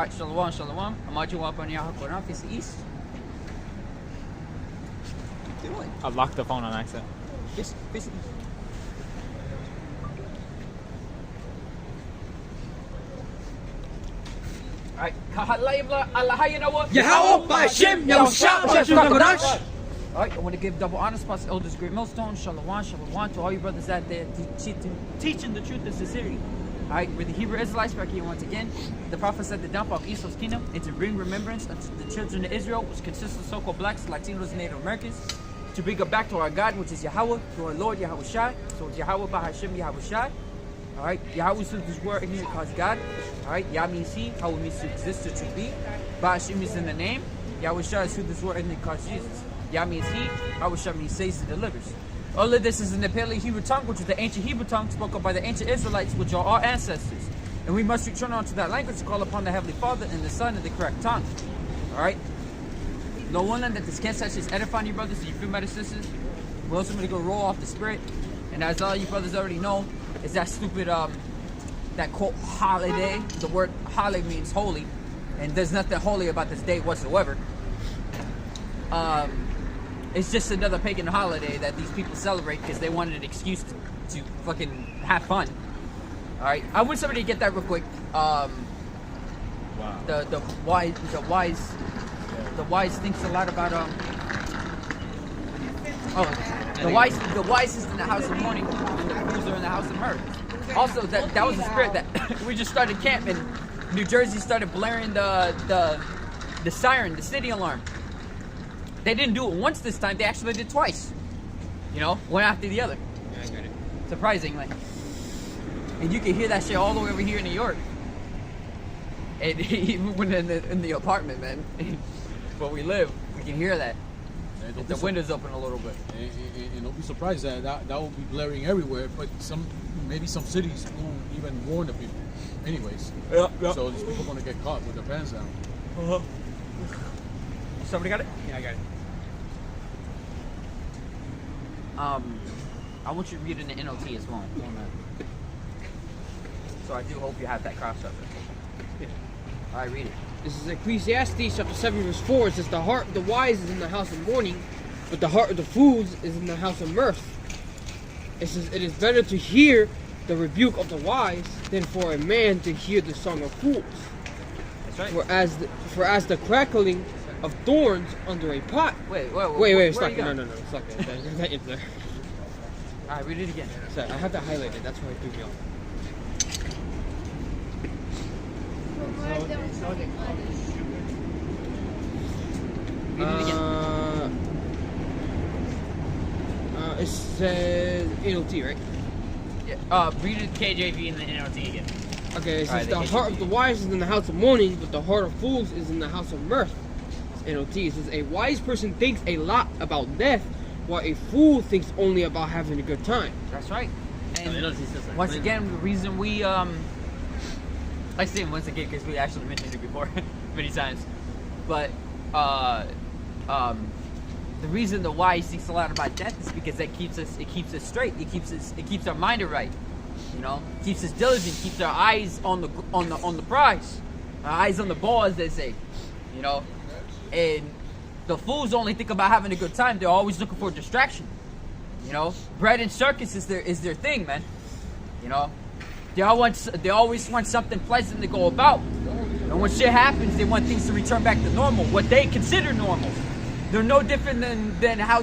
Alright, shalom, shalom. I'm Ajwa up on Yahawah, face the east. What are you doing? I locked the phone on accident. Face the east. Alright, Yahawah, Hashem, Yahawashi. Alright, I want to give double honor spots to Elders Great Millstone. Shalom, shalom to all you brothers out there teaching the truth in sincerity. Alright, we're the Hebrew Israelites back here once again. The prophet said the downfall of Esau's kingdom and to bring remembrance unto the children of Israel, which consists of so-called blacks, Latinos, and Native Americans, to bring it back to our God, which is Yahawah, to our Lord Yahawashi. So it's Yahawah by Hashem Yahawashi. Alright, Yahawah is this word in here calls God. Alright, Yah means he, Hawah means to exist or to be. Ba Hashem is in the name. Yahawashi is who this word in here calls Jesus. Yah means he, Yahawashi means saves and delivers. All of this is in the Paleo-Hebrew tongue, which is the ancient Hebrew tongue spoken by the ancient Israelites, which are our ancestors. And we must return onto that language to call upon the Heavenly Father and the Son in the correct tongue. Alright? No wonder that this can't such as edifying you brothers and you feel my sisters. We're also going to go roll off the spirit. And as all you brothers already know, is that stupid, that quote, holiday. The word holiday means holy. And there's nothing holy about this day whatsoever. It's just another pagan holiday that these people celebrate because they wanted an excuse to fucking have fun. Alright, I want somebody to get that real quick. Wow. The wise thinks a lot about the wise is in the house of mourning and the fools are in the house of mirth. Also, that was the spirit that we just started camp and New Jersey started blaring the siren, the city alarm. They didn't do it once this time, they actually did twice. You know, one after the other. Yeah, I got it. Surprisingly. And you can hear that shit all the way over here in New York. And even when in the apartment, man, where we live, we can hear that. If the windows open a little bit. And don't be surprised that will be blaring everywhere, but maybe some cities won't even warn the people. Anyways. Yeah. So these people are going to get caught with their pants down. Somebody got it? Yeah, I got it. I want you to read it in the NLT as well. So I do hope you have that crossover. Yeah. Alright, read it. This is Ecclesiastes chapter 7 verse 4. It says, the heart of the wise is in the house of mourning, but the heart of the fools is in the house of mirth. It says, it is better to hear the rebuke of the wise than for a man to hear the song of fools. That's right. For as the crackling of thorns under a pot. Wait, Stop. No, stop it. There's that in there. Alright, read it again. Sorry, I have that highlighted. That's why it threw me off. Read it again. It says NLT, right? Yeah. Read it KJV and the NLT again. Okay, it says Alright, the heart of the wise is in the house of mourning, but the heart of fools is in the house of mirth. It's NLT. It says a wise person thinks a lot about death, while a fool thinks only about having a good time. That's right. And once again, the reason we I say it once again because we actually mentioned it before many times, but the reason the wise thinks a lot about death is because it keeps us straight. It keeps our mind right. You know, keeps us diligent, keeps our eyes on the prize, our eyes on the ball, as they say. You know, and the fools only think about having a good time. They're always looking for a distraction. You know, bread and circus is their thing, man. You know, they always want something pleasant to go about. And when shit happens, they want things to return back to normal, what they consider normal. They're no different than how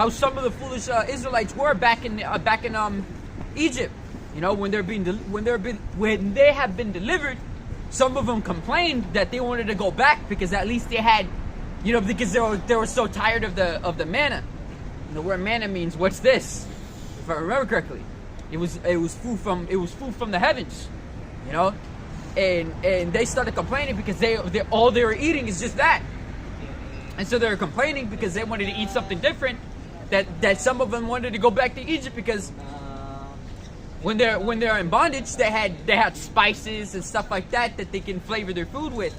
some of the foolish Israelites were back in Egypt. You know, when they have been delivered, some of them complained that they wanted to go back because at least they had, you know, because they were so tired of the manna. And the word manna means what's this? If I remember correctly, it was food from the heavens. You know, and they started complaining because all they were eating is just that. And so they were complaining because they wanted to eat something different. That some of them wanted to go back to Egypt because when they're in bondage, they had spices and stuff like that they can flavor their food with.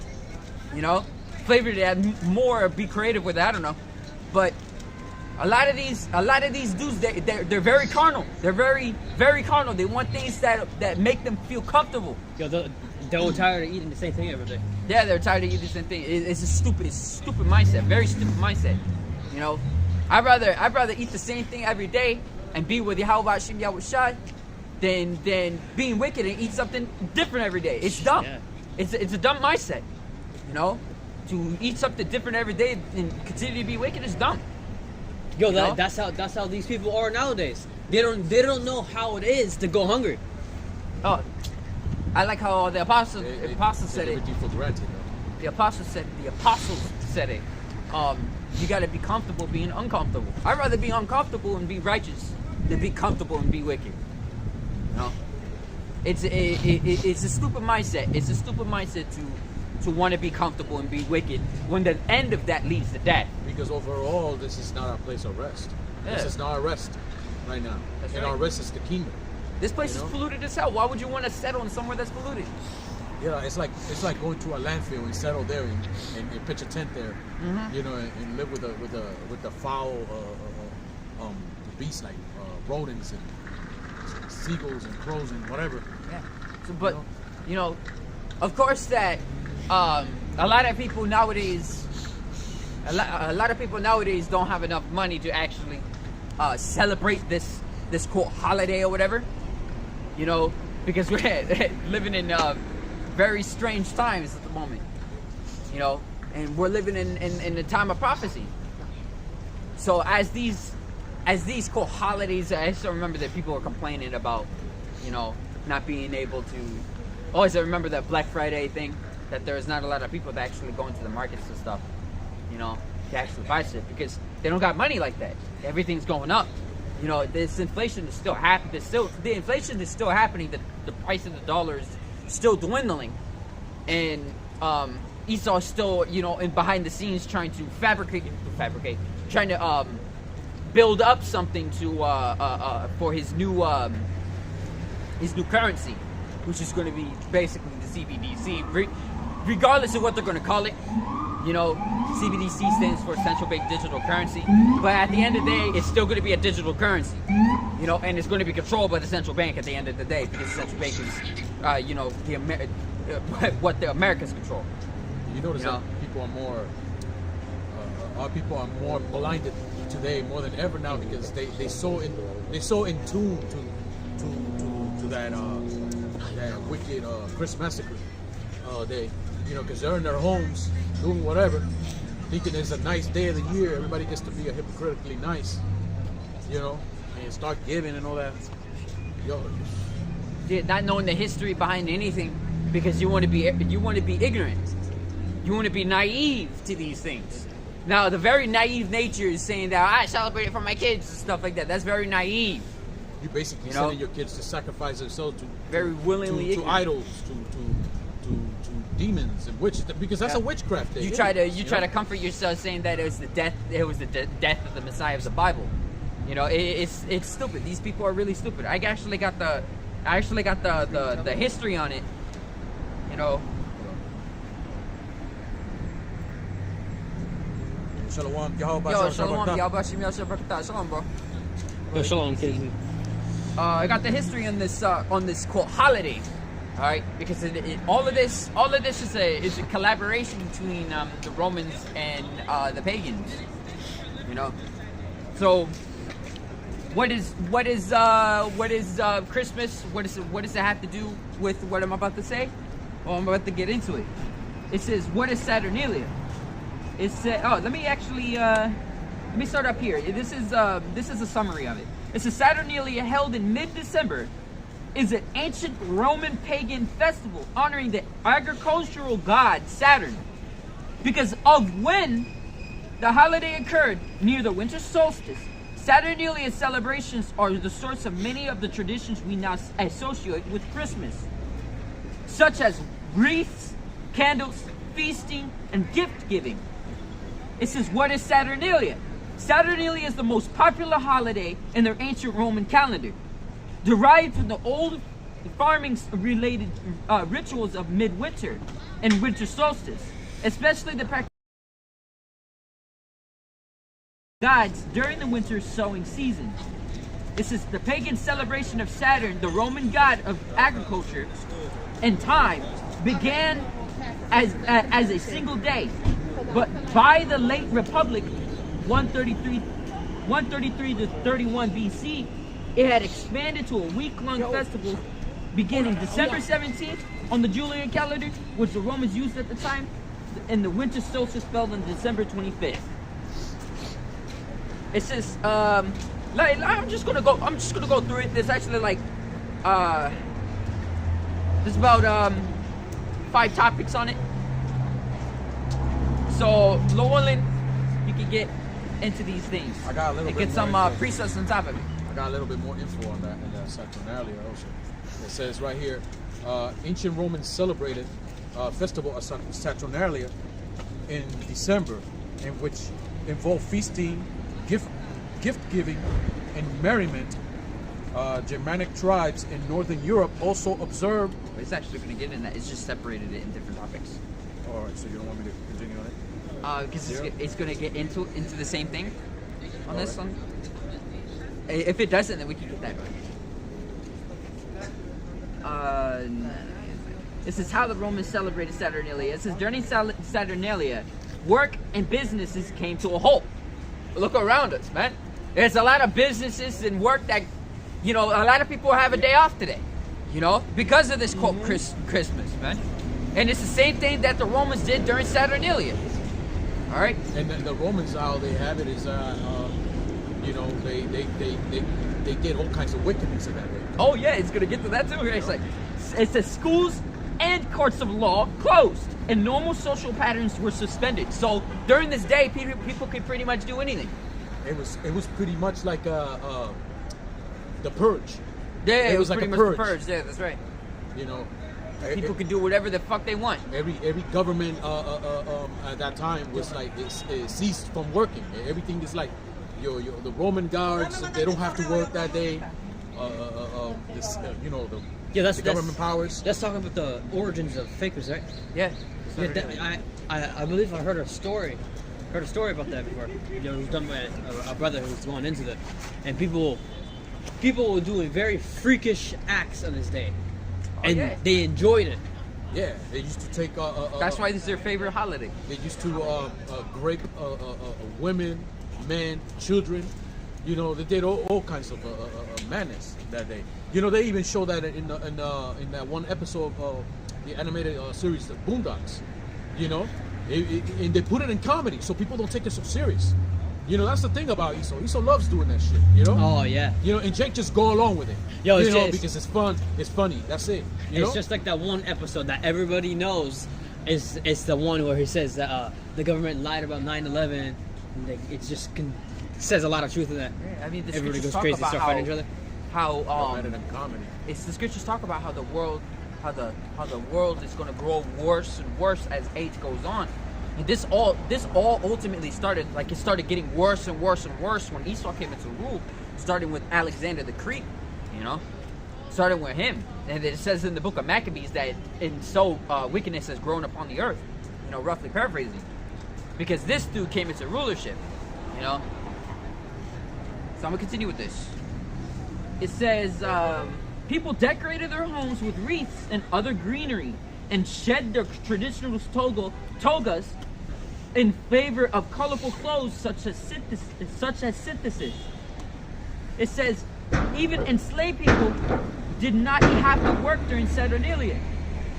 You know, flavor it, add more, be creative with it. I don't know, but A lot of these dudes, they're very carnal. They're very, very carnal. They want things that make them feel comfortable. Yo, they're tired of eating the same thing every day. Yeah, they're tired of eating the same thing. It's a stupid mindset. Very stupid mindset. You know, I'd rather eat the same thing every day and be with Yahawashi Yahawashi than being wicked and eat something different every day. It's dumb. Yeah. It's a dumb mindset. You know, to eat something different every day and continue to be wicked is dumb. Yo, that's how these people are nowadays. They don't know how it is to go hungry. Oh, I like how the apostles said it. Everything for granted, though. The apostles said it. You got to be comfortable being uncomfortable. I'd rather be uncomfortable and be righteous than be comfortable and be wicked. You know, it's a stupid mindset. It's a stupid mindset to want to be comfortable and be wicked when the end of that leads to death. Because overall, this is not our place of rest. Yeah. This is not our rest right now. That's and right. our rest is the kingdom. This place is polluted as hell. Why would you want to settle in somewhere that's polluted? Yeah, it's like going to a landfill and settle there and pitch a tent there, you know, and live with the foul beasts like rodents and seagulls and crows and whatever. Yeah. So, but you know, of course that a lot of people nowadays don't have enough money to actually celebrate this quote holiday or whatever. You know, because we're living in very strange times at the moment. You know, and we're living in the time of prophecy. So as these quote holidays, I still remember that people were complaining about, you know, not being able to. Always I remember that Black Friday thing, that there's not a lot of people that actually go into the markets and stuff, you know, to actually buy shit because they don't got money like that. Everything's going up. You know, this inflation is still happening. The inflation is still happening. The price of the dollar is still dwindling, and Esau's still, you know, in behind the scenes trying to fabricate, trying to build up something to for his new currency, which is going to be basically the CBDC, regardless of what they're going to call it. You know, CBDC stands for Central Bank Digital Currency, but at the end of the day, it's still going to be a digital currency. You know, and it's going to be controlled by the central bank at the end of the day, because the central bank is, you know, what the Americans control. You notice that people are more blinded today more than ever now because they so in tune to that wicked Chris massacre day. You know, because they're in their homes doing whatever, thinking it's a nice day of the year. Everybody gets to be a hypocritically nice, you know, and start giving and all that. Yo, yeah, not knowing the history behind anything because you want to be ignorant. You want to be naive to these things. Now, the very naive nature is saying that I celebrate it for my kids and stuff like that. That's very naive. You basically sending your kids to sacrifice themselves to very willingly to idols, to demons and witches, because that's a witchcraft thing. You try to comfort yourself saying that it was the death of the Messiah of the Bible. You know, it's stupid. These people are really stupid. I actually got the history on it. You know. Shalom, Yahawah. Yo, shalom, Yahawashi, shalom, bro. Yo, shalom, kids. I got the history on this quote holiday. All right, because all of this is a collaboration between the Romans and the pagans. You know, so what is Christmas? What does it have to do with what I'm about to say? Well, I'm about to get into it. It says, what is Saturnalia? It said, let me start up here. This is a summary of it. It says Saturnalia, held in mid-December, is an ancient Roman pagan festival honoring the agricultural god Saturn. Because of when the holiday occurred near the winter solstice, Saturnalia celebrations are the source of many of the traditions we now associate with Christmas, such as wreaths, candles, feasting, and gift giving. It says, what is Saturnalia? Saturnalia is the most popular holiday in their ancient Roman calendar, derived from the old farming-related rituals of midwinter and winter solstice, especially the gods during the winter sowing season. This is the pagan celebration of Saturn, the Roman god of agriculture and time, began as a single day, but by the late Republic, 133 to 31 BC, it had expanded to a week-long festival beginning December 17th on the Julian calendar, which the Romans used at the time, and the winter solstice fell on December 25th. It says, I'm just gonna go through it. There's actually like, there's about 5 topics on it. So, Llewellyn, you can get into these things. I got a little and bit get some more info. precepts on top of it. I got a little bit more info on that in that Saturnalia also. It says right here, ancient Romans celebrated festival of Saturnalia in December, in which involved feasting, gift giving, and merriment. Germanic tribes in Northern Europe also observed. It's actually going to get in that. It's just separated it in different topics. All right, so you don't want me to continue on it? Because it's going to get into the same thing on this one. If it doesn't, then we can get that going. This is how the Romans celebrated Saturnalia. It says during Saturnalia, work and businesses came to a halt. Look around us, man. There's a lot of businesses and work that, a lot of people have a day off today, because of this quote Christmas, man. And it's the same thing that the Romans did during Saturnalia. All right. And the Romans, how they have it is, they did all kinds of wickedness in that day. Oh yeah, it's gonna get to that too. It's like, it says schools and courts of law closed, and normal social patterns were suspended. So during this day, people could pretty much do anything. It was pretty much like the purge. Yeah, it was like pretty a much the purge. purge. Yeah, that's right. People it, could do whatever the fuck they want. Every government at that time was like it ceased from working. Everything is like the Roman guards, they don't have to work that day. The government powers. That's talking about the origins of fakers, right? Yeah. I believe I heard a story about that before. It was done by a brother who was going into that, and people were doing very freakish acts on this day, and they enjoyed it. Yeah, they used to take. That's why this is their favorite holiday. They used to grape women, men, children. They did all kinds of madness that day. They even show that in that one episode of the animated series, The Boondocks. And they put it in comedy, so people don't take it so serious. That's the thing about Esau. Esau loves doing that shit. Oh yeah. And Jake just go along with it. Because it's fun, it's funny. That's it. It's just like that one episode that everybody knows. It's the one where he says that the government lied about 9/11. It just says a lot of truth in that. Yeah, I mean, the everybody scriptures goes crazy, talk start about fighting each other. How better than comedy. It's the scriptures talk about how the world is going to grow worse and worse as age goes on. And this all ultimately started, like, it started getting worse and worse and worse when Esau came into rule, starting with Alexander the Greek, starting with him. And it says in the book of Maccabees that wickedness has grown upon the earth, roughly paraphrasing, because this dude came into rulership, So I'm gonna continue with this. It says, people decorated their homes with wreaths and other greenery and shed their traditional togas in favor of colorful clothes such as synthesis. It says, even enslaved people did not have to work during Saturnalia,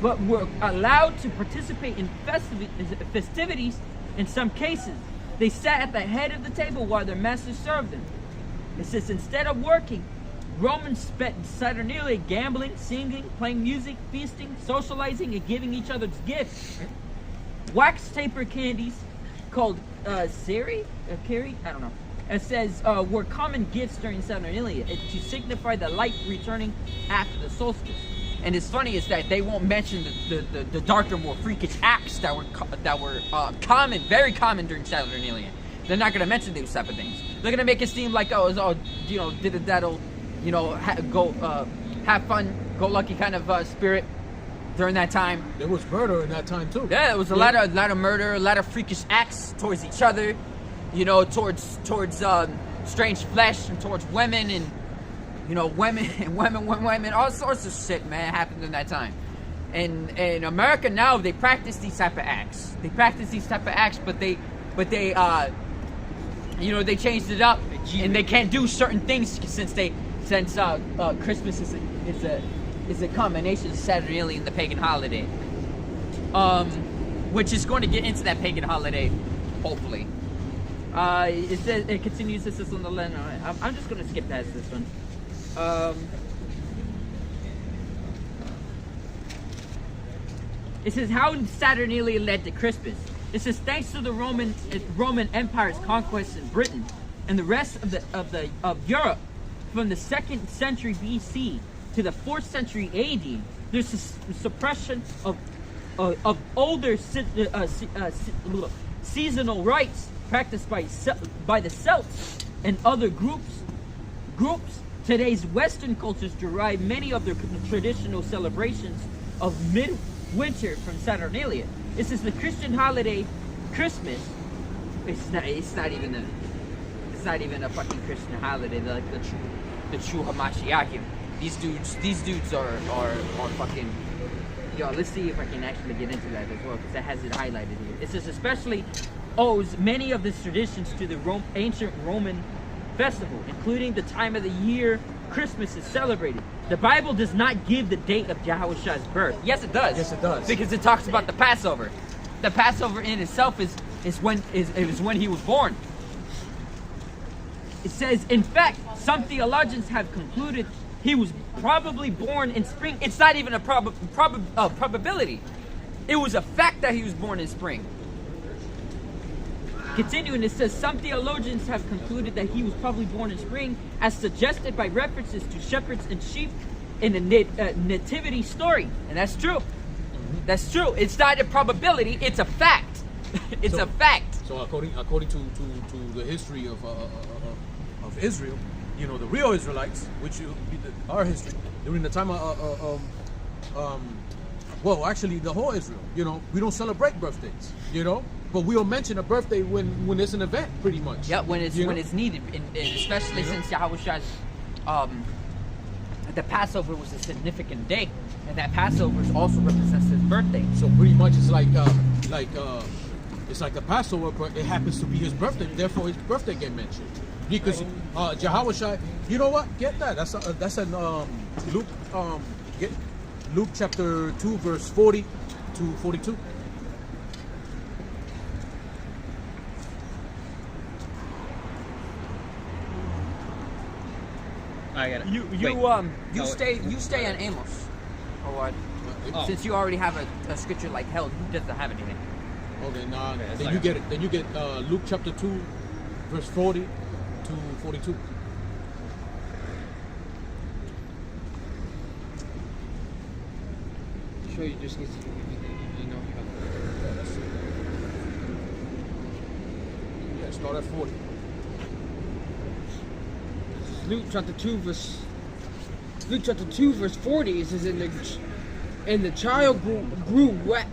but were allowed to participate in festivities. In some cases, they sat at the head of the table while their masters served them. It says, instead of working, Romans spent Saturnalia gambling, singing, playing music, feasting, socializing, and giving each other gifts. Wax taper candies called Ceri? I don't know. It says were common gifts during Saturnalia to signify the light returning after the solstice. And it's funny is that they won't mention the darker, more freakish acts that were common, very common during Saturnalia. They're not going to mention those type of things. They're going to make it seem like that'll have fun, go lucky kind of spirit during that time. There was murder in that time too. Yeah, it was a lot of murder, a lot of freakish acts towards each other. you know, towards strange flesh and towards women and, you know, women, all sorts of shit, man, happened in that time. And in America now, they practice these type of acts. But they you know, they changed it up, and they can't do certain things since Christmas is a combination of Saturnalia and the pagan holiday, which is going to get into that pagan holiday, hopefully. It continues. This is on the lens. I'm just going to skip past this one. It says how Saturnalia led to Christmas. It says thanks to the Roman Empire's conquest in Britain and the rest of Europe from the 2nd century BC to the 4th century AD, there's a suppression of older seasonal rites practiced by the Celts and other groups. Today's Western cultures derive many of their traditional celebrations of midwinter from Saturnalia. This is the Christian holiday, Christmas. It's not even a fucking Christian holiday. Like the true Hamashiachim. These dudes are fucking. Yo, let's see if I can actually get into that as well, because it has it highlighted here. It says especially owes many of these traditions to the ancient Roman festival, including the time of the year Christmas is celebrated. The Bible does not give the date of Yahawash's birth. Yes, it does. Yes, it does. Because it talks about the Passover. The Passover in itself is when he was born. It says, in fact, some theologians have concluded he was probably born in spring. It's not even a probability. It was a fact that he was born in spring. Continuing, it says some theologians have concluded that he was probably born in spring, as suggested by references to shepherds and sheep in the nativity story, and that's true. That's true. It's not a probability; it's a fact. It's a fact. So according to the history of Israel, you know, the real Israelites, which will be our history during the time of well, actually the whole Israel. You know, we don't celebrate birthdays. You know. But we'll mention a birthday when it's an event, pretty much. Yeah, when it's needed, and especially since Yahawash's, the Passover was a significant day, and that Passover also represents his birthday. So pretty much it's like the Passover, but it happens to be his birthday. Therefore, his birthday get mentioned because Yahawashi. You know what? Get that. That's in Luke. Get Luke chapter 2, verse 40 to 42. I got it. You stay on Amos, or what? Oh. Since you already have a scripture like hell, he doesn't have anything. Okay, nah. Then you get it. Then you get Luke chapter 2, verse 40 to 42. Sure, you just need to you know. Yeah, start at 40. Luke chapter 2 verse 40. It says, and the child grew wet.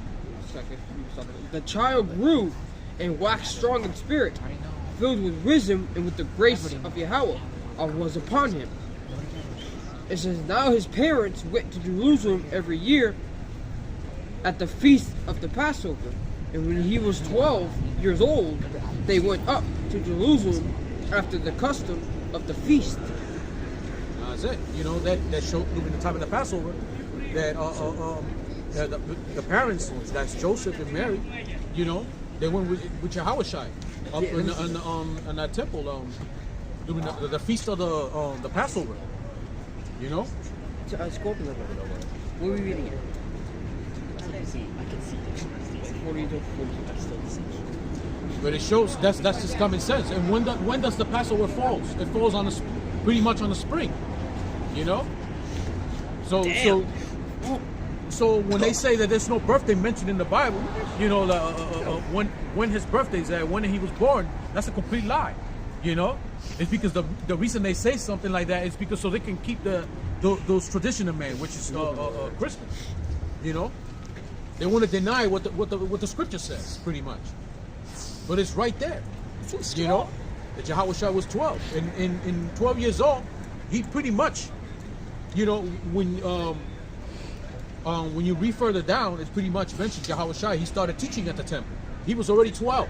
The child grew and waxed strong in spirit, filled with wisdom and with the grace of Yahawah was upon him. It says, now his parents went to Jerusalem every year at the feast of the Passover, and when he was 12 years old, they went up to Jerusalem after the custom of the feast. That's it. You know, that showed during the time of the Passover that the parents, that's Joseph and Mary, you know, they went with Yahawashi up in that temple during the feast of the Passover. You know. Scorpion level. What are we reading here? I can see. 40 to 40. But it shows that's just common sense. And when does the Passover falls? It falls on pretty much on the spring, you know. So when they say that there's no birthday mentioned in the Bible, you know, when his birthday's at, when he was born, that's a complete lie, you know. It's because the reason they say something like that is because so they can keep those traditional man, which is Christmas, you know. They want to deny what the scripture says, pretty much. But it's right there. You know, that Yahawashi was 12. And in 12 years old, he pretty much, you know, when you read further down, it's pretty much mentioned Yahawashi. He started teaching at the temple. He was already 12.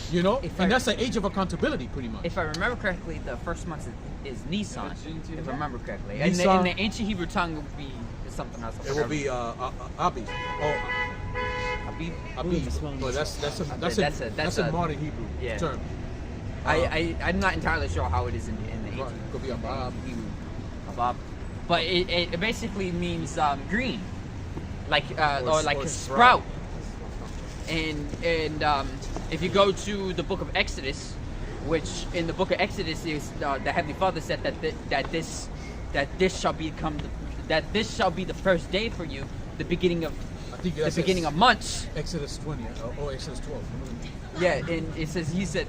You know, and that's the age of accountability, pretty much. If I remember correctly, the first month is Nisan. If I remember correctly, and Nisan. in the ancient Hebrew tongue, it would be something else. It will be Abi. Habib. Abi. But that's a modern Hebrew term. I'm not entirely sure how it is in the ancient. Right. Could be Abab. Hebrew. Abab. But it basically means green, like or like a sprout. And if you go to the book of Exodus, which in the book of Exodus is the Heavenly Father said that this shall be the first day for you, the beginning of months. Exodus 20 or Exodus 12. Yeah, and it says he said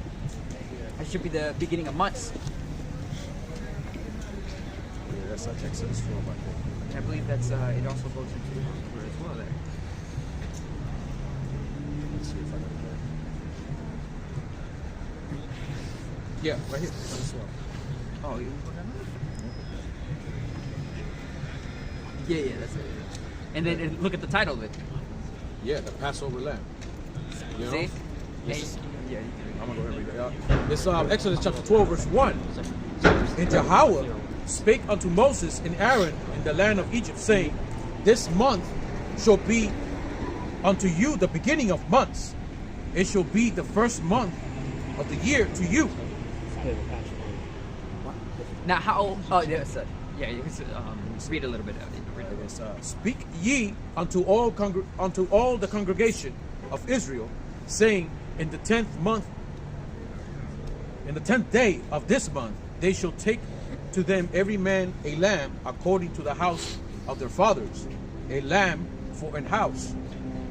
it should be the beginning of months. Yeah, that's Exodus 12, I think. And I believe that's it also goes into Hebrew as well there. Let's see if I can get it. Yeah, right here. This one. Oh, you yeah, that's it. And then look at the title of it. Yeah, the Passover lamb. You know? See? Yeah, I'm gonna go ahead and read it out. It's Exodus chapter 12, verse 1. And Yahawah spake unto Moses and Aaron in the land of Egypt, saying, This month shall be unto you the beginning of months. It shall be the first month of the year to you. Now how? Oh, yes, yeah. You can read a little bit of it. Speak ye unto all the congregation of Israel, saying, in the 10th month, in the 10th day of this month, they shall take to them every man a lamb according to the house of their fathers, a lamb for an house.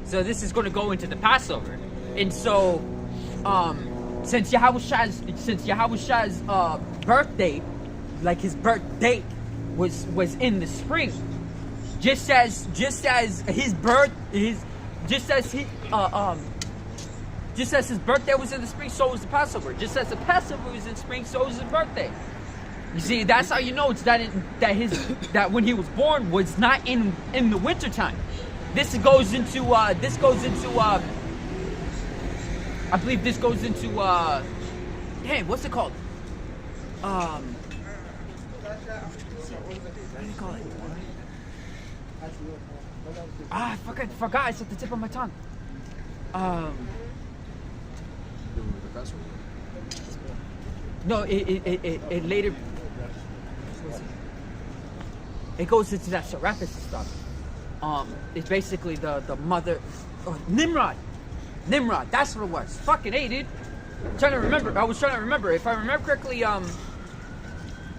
So this is going to go into the Passover, and so since Yahawashi's birthday, like his birth date, was in the spring, just as his birthday was in the spring, so was the Passover. Just as the Passover was in spring, so was his birthday. You see, that's how you know it's that when he was born was not in the wintertime. This goes into I believe this goes into what's it called? What do you call it? I forgot. It's at the tip of my tongue. No, it later. It goes into that Serapis stuff. It's basically the mother, Nimrod. That's what it was. Fucking A, dude. I was trying to remember. If I remember correctly,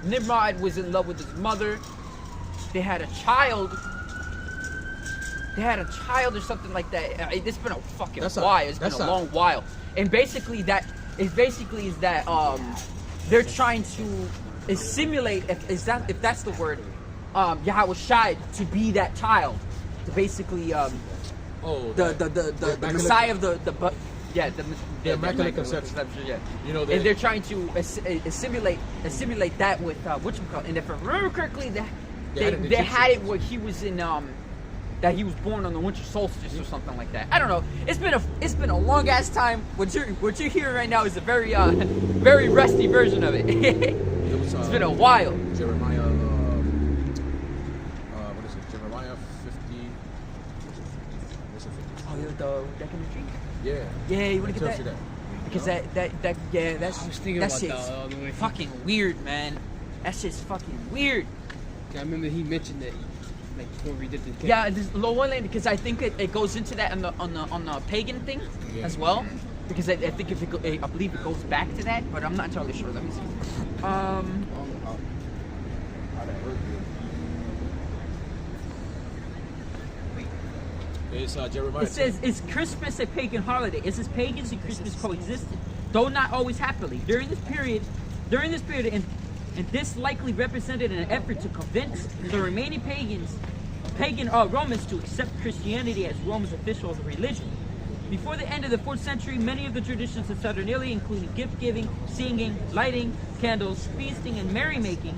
Nimrod was in love with his mother. They had a child. Or something like that. It's been a fucking while. It's been a long while. And basically is that they're trying to simulate, if that's the word, Yahawashi to be that child, to basically the Messiah of the Immaculate Conception. Yeah, you know, and they're trying to assimilate that with whatchamacallit. And if I remember correctly, they had it where he was in that he was born on the winter solstice or something like that. I don't know. It's been a long ass time. What you're hearing right now is a very very rusty version of it. It's been a while. Jeremiah, what is it? Jeremiah 50. What's it 50? Oh, the deck in the tree. Yeah. Yeah, you want to get that? That. Because that shit's fucking weird, man. That shit's fucking weird. I remember he mentioned that. Like before we did the yeah, this low one land, because I think it goes into that on the pagan thing as well. Because I think I believe it goes back to that, but I'm not entirely sure. Let me see. It's Jeremiah. It says, "Is Christmas a pagan holiday? Is this pagans and Christmas coexisted, though not always happily? During this period, and this likely represented an effort to convince the remaining pagan Romans to accept Christianity as Rome's official religion. Before the end of the 4th century, many of the traditions of Saturnalia, including gift giving, singing, lighting candles, feasting, and merrymaking,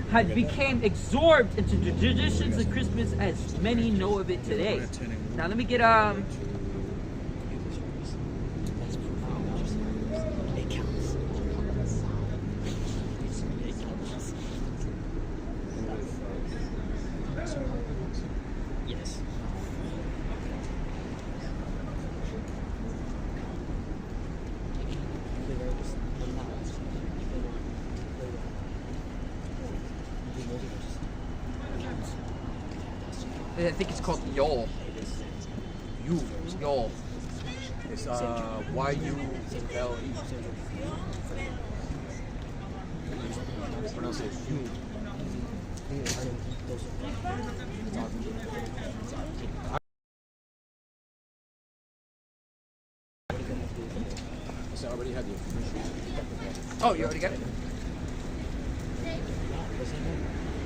had become absorbed into the traditions of Christmas as many know of it today. Now let me get I think it's called Yule. Yule. It's Y-U-L-E. Pronounce it Yule. So I already had the information. Oh, you already got it?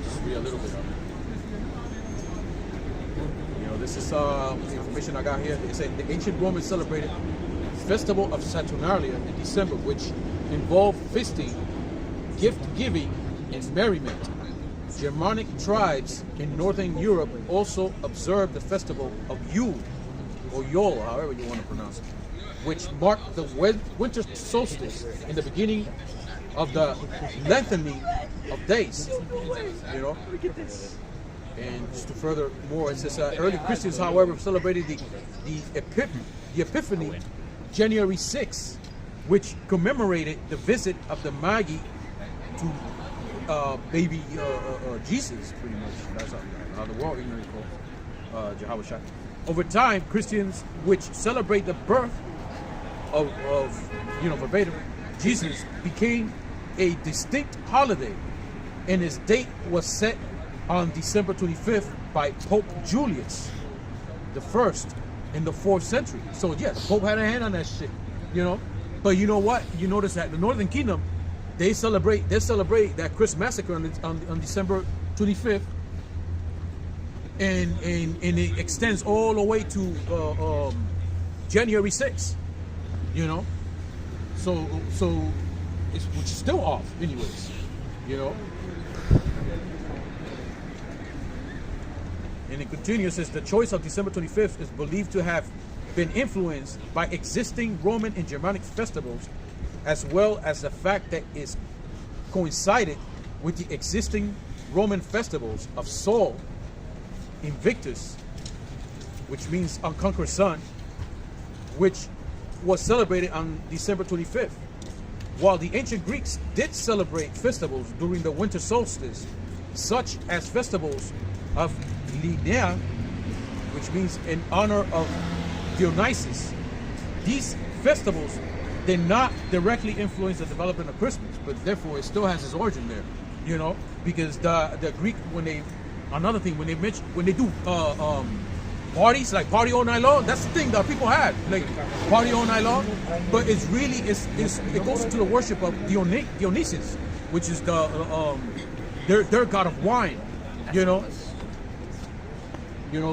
Just read a little bit of it. This is the information I got here. It said the ancient Romans celebrated festival of Saturnalia in December, which involved feasting, gift giving, and merriment. Germanic tribes in northern Europe also observed the festival of Yule, or Yule, however you want to pronounce it, which marked the winter solstice in the beginning of the lengthening of days. You know. Look at this. And just to further more, it says early Christians, however, celebrated the Epiphany, January 6th, which commemorated the visit of the Magi to baby Jesus, pretty much. That's how the world ignorantly called Yahawashi. Over time, Christians, which celebrate the birth of verbatim, Jesus, became a distinct holiday, and his date was set on December 25th by Pope Julius the First in the 4th century. So yes, Pope had a hand on that shit, you know. But you know what? You notice that the Northern Kingdom, they celebrate that Christmas massacre on December 25th, and it extends all the way to January 6th, you know. So it's which is still off, anyways, you know. And it continues, says the choice of December 25th is believed to have been influenced by existing Roman and Germanic festivals, as well as the fact that it coincided with the existing Roman festivals of Sol, Invictus, which means unconquered sun, which was celebrated on December 25th. While the ancient Greeks did celebrate festivals during the winter solstice, such as festivals of Linnea, which means in honor of Dionysus. These festivals did not directly influence the development of Christmas, but therefore it still has its origin there, you know, because the Greek, when they do parties, like party all night long, that's the thing that people had, like party all night long, but it goes into the worship of Dionysus, which is their god of wine, you know,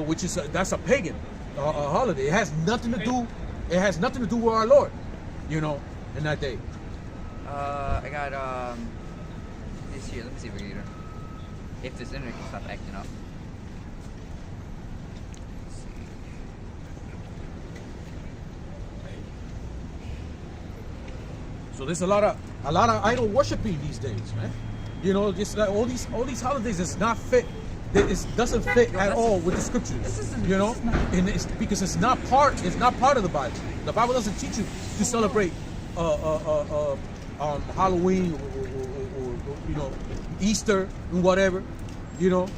which is that's a pagan holiday. It has nothing to do with our Lord, you know, in that day. I got this here. Let me see if we can get her. If this internet can stop acting up. Let's see. So there's a lot of idol worshiping these days, man. You know, just like all these holidays is not fit. It doesn't fit at all with the scriptures, you know, and it's because it's not part of the Bible. The Bible doesn't teach you to celebrate Halloween or you know, Easter and whatever, you know.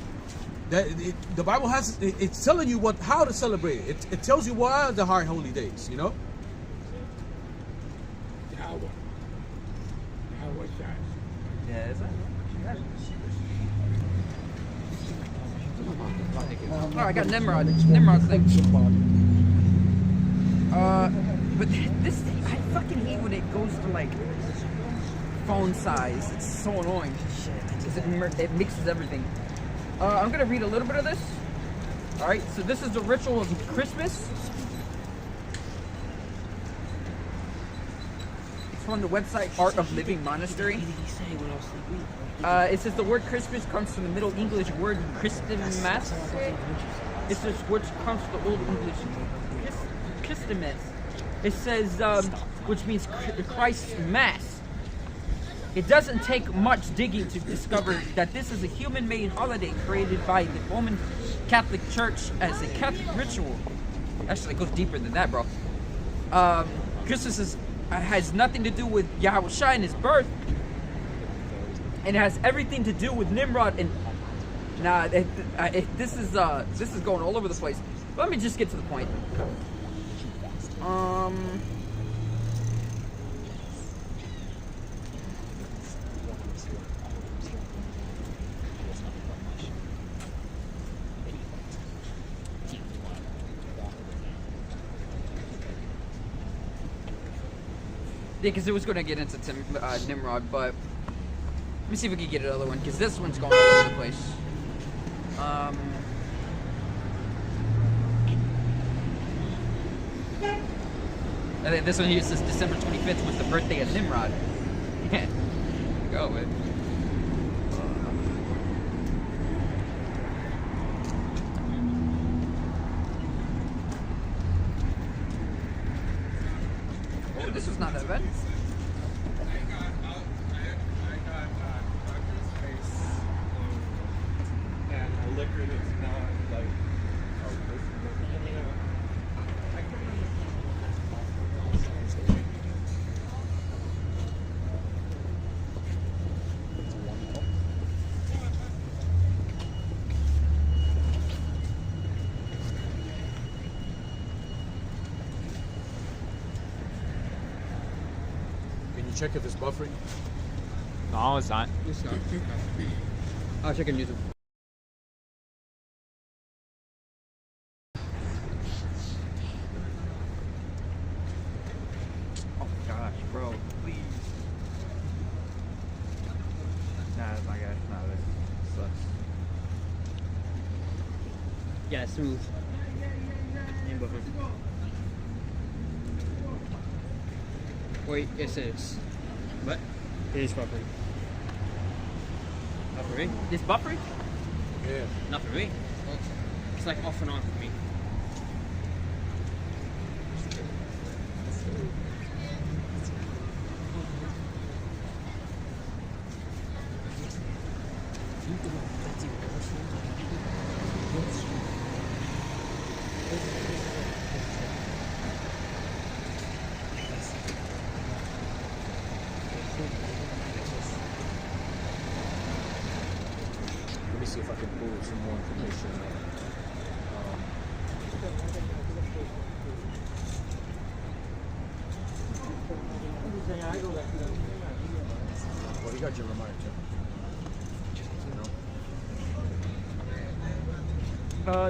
The Bible it's telling you how to celebrate it. It tells you what are the high holy days, you know. Yahawah. Yeah, is that? Oh, I got Nimrod thing. But this thing, I fucking hate when it goes to like phone size. It's so annoying. Shit, it mixes everything. I'm gonna read a little bit of this. All right, so this is the ritual of Christmas. from the website Art of Living Monastery. What did he say when I was sleeping? It says the word Christmas comes from the Middle English word Christmas. It says which comes from the Old English Christmas. It says which means Christ's Mass. It doesn't take much digging to discover that this is a human-made holiday created by the Roman Catholic Church as a Catholic ritual. Actually, it goes deeper than that, bro. Christmas has nothing to do with Yahawashi and his birth, and it has everything to do with Nimrod. And this is going all over the place. But let me just get to the point. Yeah, because it was going to get into Nimrod, but let me see if we can get another one, because this one's going all over the place. I think this one here says December 25th was the birthday of Nimrod. Yeah, go with. Oh, this was not that bad. Check if it's buffering. No, it's not. It's not. I'll check on YouTube. Oh gosh, bro, please. Nah, that's my guy. Nah, this sucks. Yeah, it's smooth. And buffer. Wait, it says. What? It is buffering. Not for me. This buffering? Yeah. Not for me. Well, it's like off and on for me. Let me see if I can pull some more information. Well, you got Jeremiah too.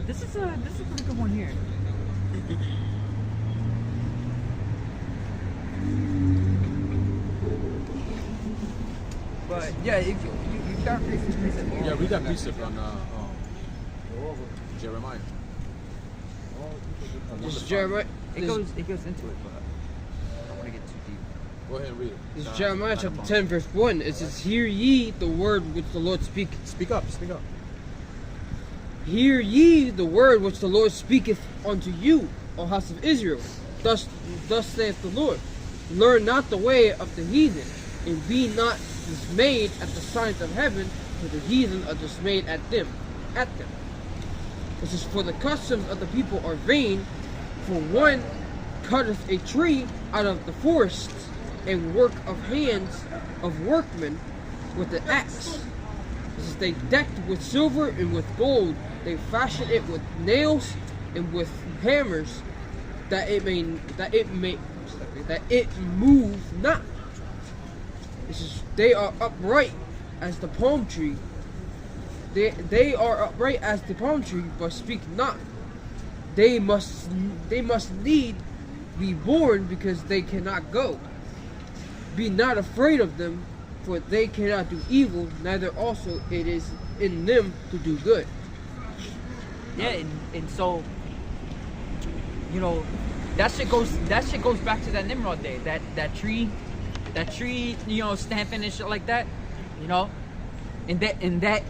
This is a pretty good one here. But yeah, if you got precept. Yeah, read that precept on Jeremiah. This is Jeremiah. It goes into it, but I don't want to get too deep. Go ahead and read it. This is Jeremiah chapter 10, verse 1. It says, "Hear ye the word which the Lord speaketh." Speak up, speak up. Hear ye the word which the Lord speaketh unto you, O house of Israel. Thus saith the Lord, learn not the way of the heathen, and be not dismayed at the signs of heaven, for the heathen are dismayed at them. This is for the customs of the people are vain, for one cutteth a tree out of the forest, and work of hands of workmen with the axe. This is they decked with silver and with gold, they fashion it with nails and with hammers, that it move not. This is they are upright as the palm tree. They are upright as the palm tree, but speak not. They must need be born, because they cannot go. Be not afraid of them, for they cannot do evil, neither also it is in them to do good. Yeah, and so, you know, that shit goes back to that Nimrod day. That tree that tree, you know, stamping and shit like that, you know, and that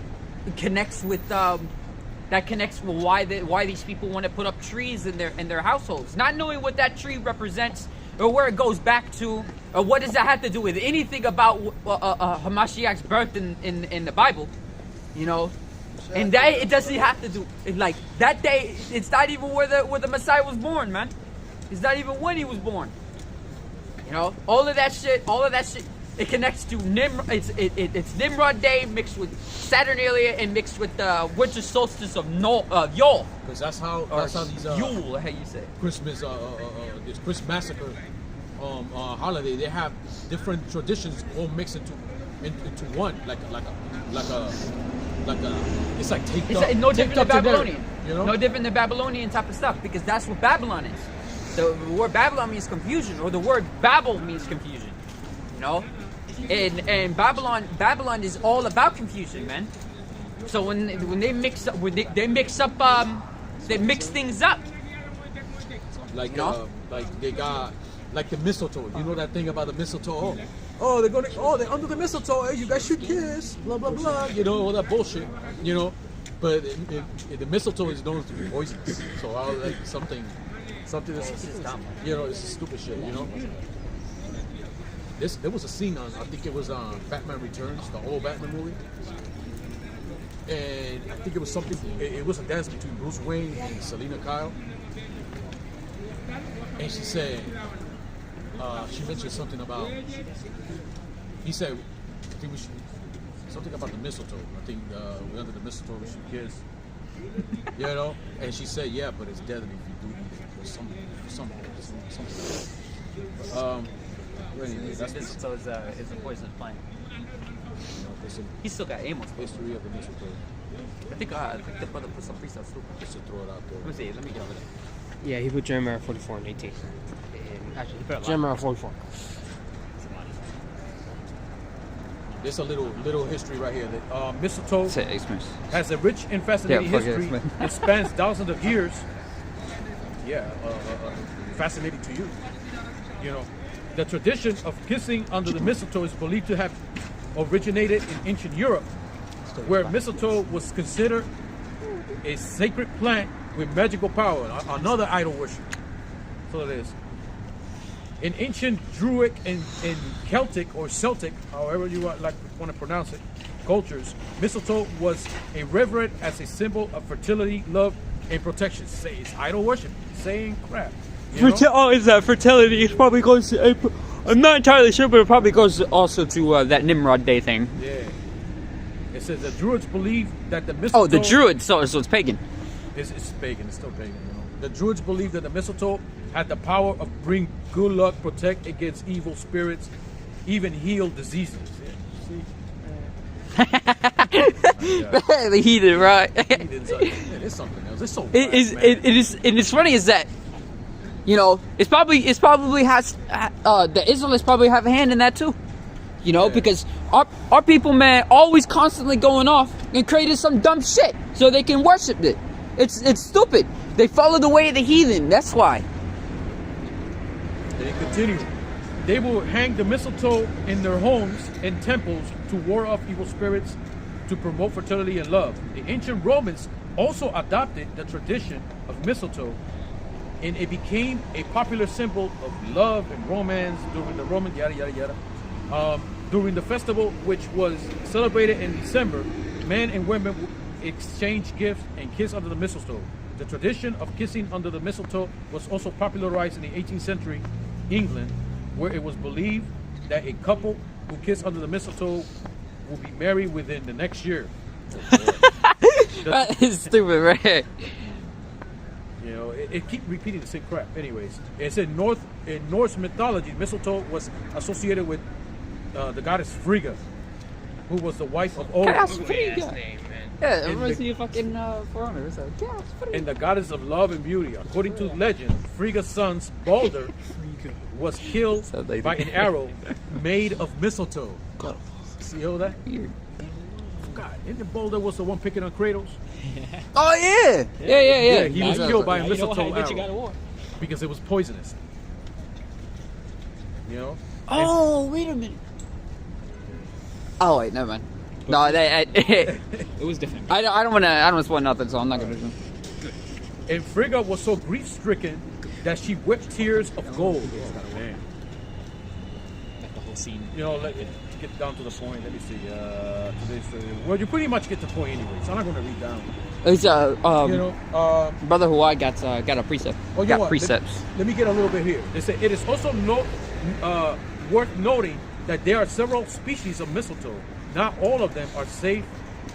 connects with why these people want to put up trees in their households, not knowing what that tree represents or where it goes back to, or what does that have to do with anything about Hamashiach's birth in the Bible, you know. And that it doesn't have to do like that day. It's not even where the Messiah was born, man. It's not even when he was born. You know, all of that shit. It connects to Nimrod. It's Nimrod Day mixed with Saturnalia and mixed with the winter solstice of Yule. Because that's how these Yule, how you say Christmas this Christmas massacre holiday. They have different traditions all mixed into one, like a it's like taped up. No different than Babylonian. You know? No different than Babylonian type of stuff, because that's what Babylon is. The word Babylon means confusion, or the word Babel means confusion. You know, and Babylon is all about confusion, man. So when they mix things up. Like you know? like they got like the mistletoe. You know that thing about the mistletoe? Oh, they're under the mistletoe. Hey, you guys should kiss. Blah blah blah. You know all that bullshit. You know, but the mistletoe is known to be poisonous. So I was like something that's you know, it's stupid shit. You know. There was a scene on, I think it was on Batman Returns, the old Batman movie, and I think it was something. It was a dance between Bruce Wayne and Selena Kyle, and she said. She mentioned something about. He said, "I think we should something about the mistletoe. I think we're under the mistletoe. We should kiss." You know, and she said, "Yeah, but it's deadly if you do eat it or something." Anyway, that's Mistletoe is a poisonous plant. He still got Amos. History of the mistletoe. I think the brother put some freestyle too. Just to throw it out there. Let me see. Let me get over there. Yeah, he put Jeremiah 44 and 18. Actually, he put a lot. Jeremiah 44. There's a little history right here. That mistletoe Say Xmas. has a rich and fascinating Yeah, fuck history. Xmas. It spans thousands of years. Yeah, fascinating to you. You know, the tradition of kissing under the mistletoe is believed to have originated in ancient Europe, where mistletoe was considered a sacred plant with magical power. Another idol worship. So it is. In ancient Druidic and Celtic or Celtic, however you want to pronounce it, cultures, mistletoe was a revered as a symbol of fertility, love, and protection. Say it's idol worship. Saying crap. You know? Is that fertility? It probably goes to April. I'm not entirely sure, but it probably goes also to that Nimrod Day thing. Yeah. It says the Druids believe that the mistletoe... Oh, the Druids, so it's pagan. It's pagan. It's still pagan. You know? The Druids believe that the mistletoe had the power of bring good luck, protect against evil spirits, even heal diseases. Yeah. See? The heathen, right? It's something else. It's so It is, and it's funny is that, you know, it's probably has the Israelites probably have a hand in that too, you know, because our people, man, always constantly going off and creating some dumb shit so they can worship it. It's stupid. They follow the way of the heathen. That's why. They continue. They will hang the mistletoe in their homes and temples to ward off evil spirits, to promote fertility and love. The ancient Romans also adopted the tradition of mistletoe, and it became a popular symbol of love and romance during the Roman during the festival, which was celebrated in December. Men and women would exchange gifts and kiss under the mistletoe. The tradition of kissing under the mistletoe was also popularized in the 18th century England, where it was believed that a couple who kissed under the mistletoe will be married within the next year. That is stupid, right? You know, it keeps repeating the same crap. Anyways, it's in Norse mythology, mistletoe was associated with the goddess Frigga, who was the wife of Odin. That's pretty good. Name, man. Yeah, it reminds me of fucking For Honor. So, yeah, it's pretty And the goddess of love and beauty. According to legend, Frigga's son Balder was killed by an arrow made of mistletoe. See all that? weird. God, isn't Balder was the one picking on Kratos? Oh yeah, yeah. He was killed by a mistletoe You got a arrow war. because it was poisonous. You know, Oh, wait a minute. Oh wait, never mind. No, It was different. I don't want to spoil nothing, so I'm not gonna do. And Frigga was so grief-stricken that she wept tears of gold. Man. Like the whole scene. You know, let it get down to the point. Let me see. Well, you pretty much get the point anyway, so I'm not going to read down. It's Brother Hawaii got a precept. Oh, you know got what? precepts. Let me get a little bit here. They say it is also worth noting that there are several species of mistletoe. Not all of them are safe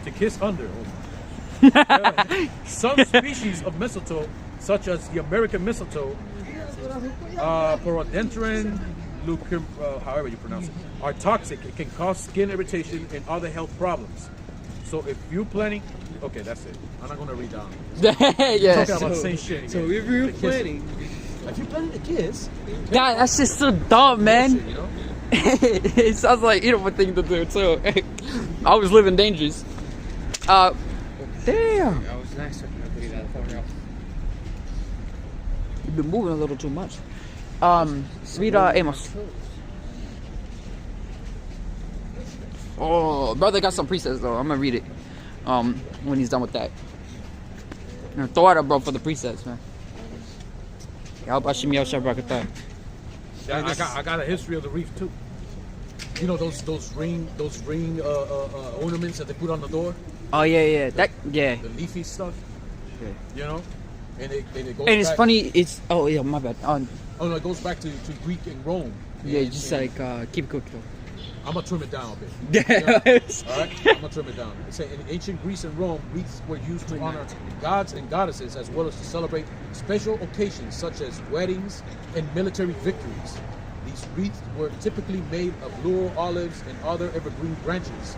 to kiss under. Some species of mistletoe, such as the American mistletoe, Porodendron, however you pronounce it, are toxic. It can cause skin irritation and other health problems. So if you're planning, okay, that's it. I'm not gonna read down. Yeah. Talking about the same shit. So if you're planning, to kiss, God, that's just so dumb, man. you know. It sounds like you know what thing to do too. I was living dangerous. Damn. I was nice to believe that far off. You've been moving a little too much. Sweet Amos. Oh, brother got some presets though. I'm gonna read it. When he's done with that. Throw out a bro for the presets, man. Yahawashi Miyosha Brakatah. I got a history of the reef too. You know those ring ornaments that they put on the door. Oh yeah. The leafy stuff. Yeah. You know, and it goes. And it's back, funny. It's yeah, my bad. Oh no, it goes back to Greek and Rome. Yeah, And- just and like keep it cooked. I'm gonna trim it down a bit. Yeah. All right, I'm gonna trim it down. It say in ancient Greece and Rome, wreaths were used to honor gods and goddesses as well as to celebrate special occasions such as weddings and military victories. These wreaths were typically made of laurel, olives, and other evergreen branches,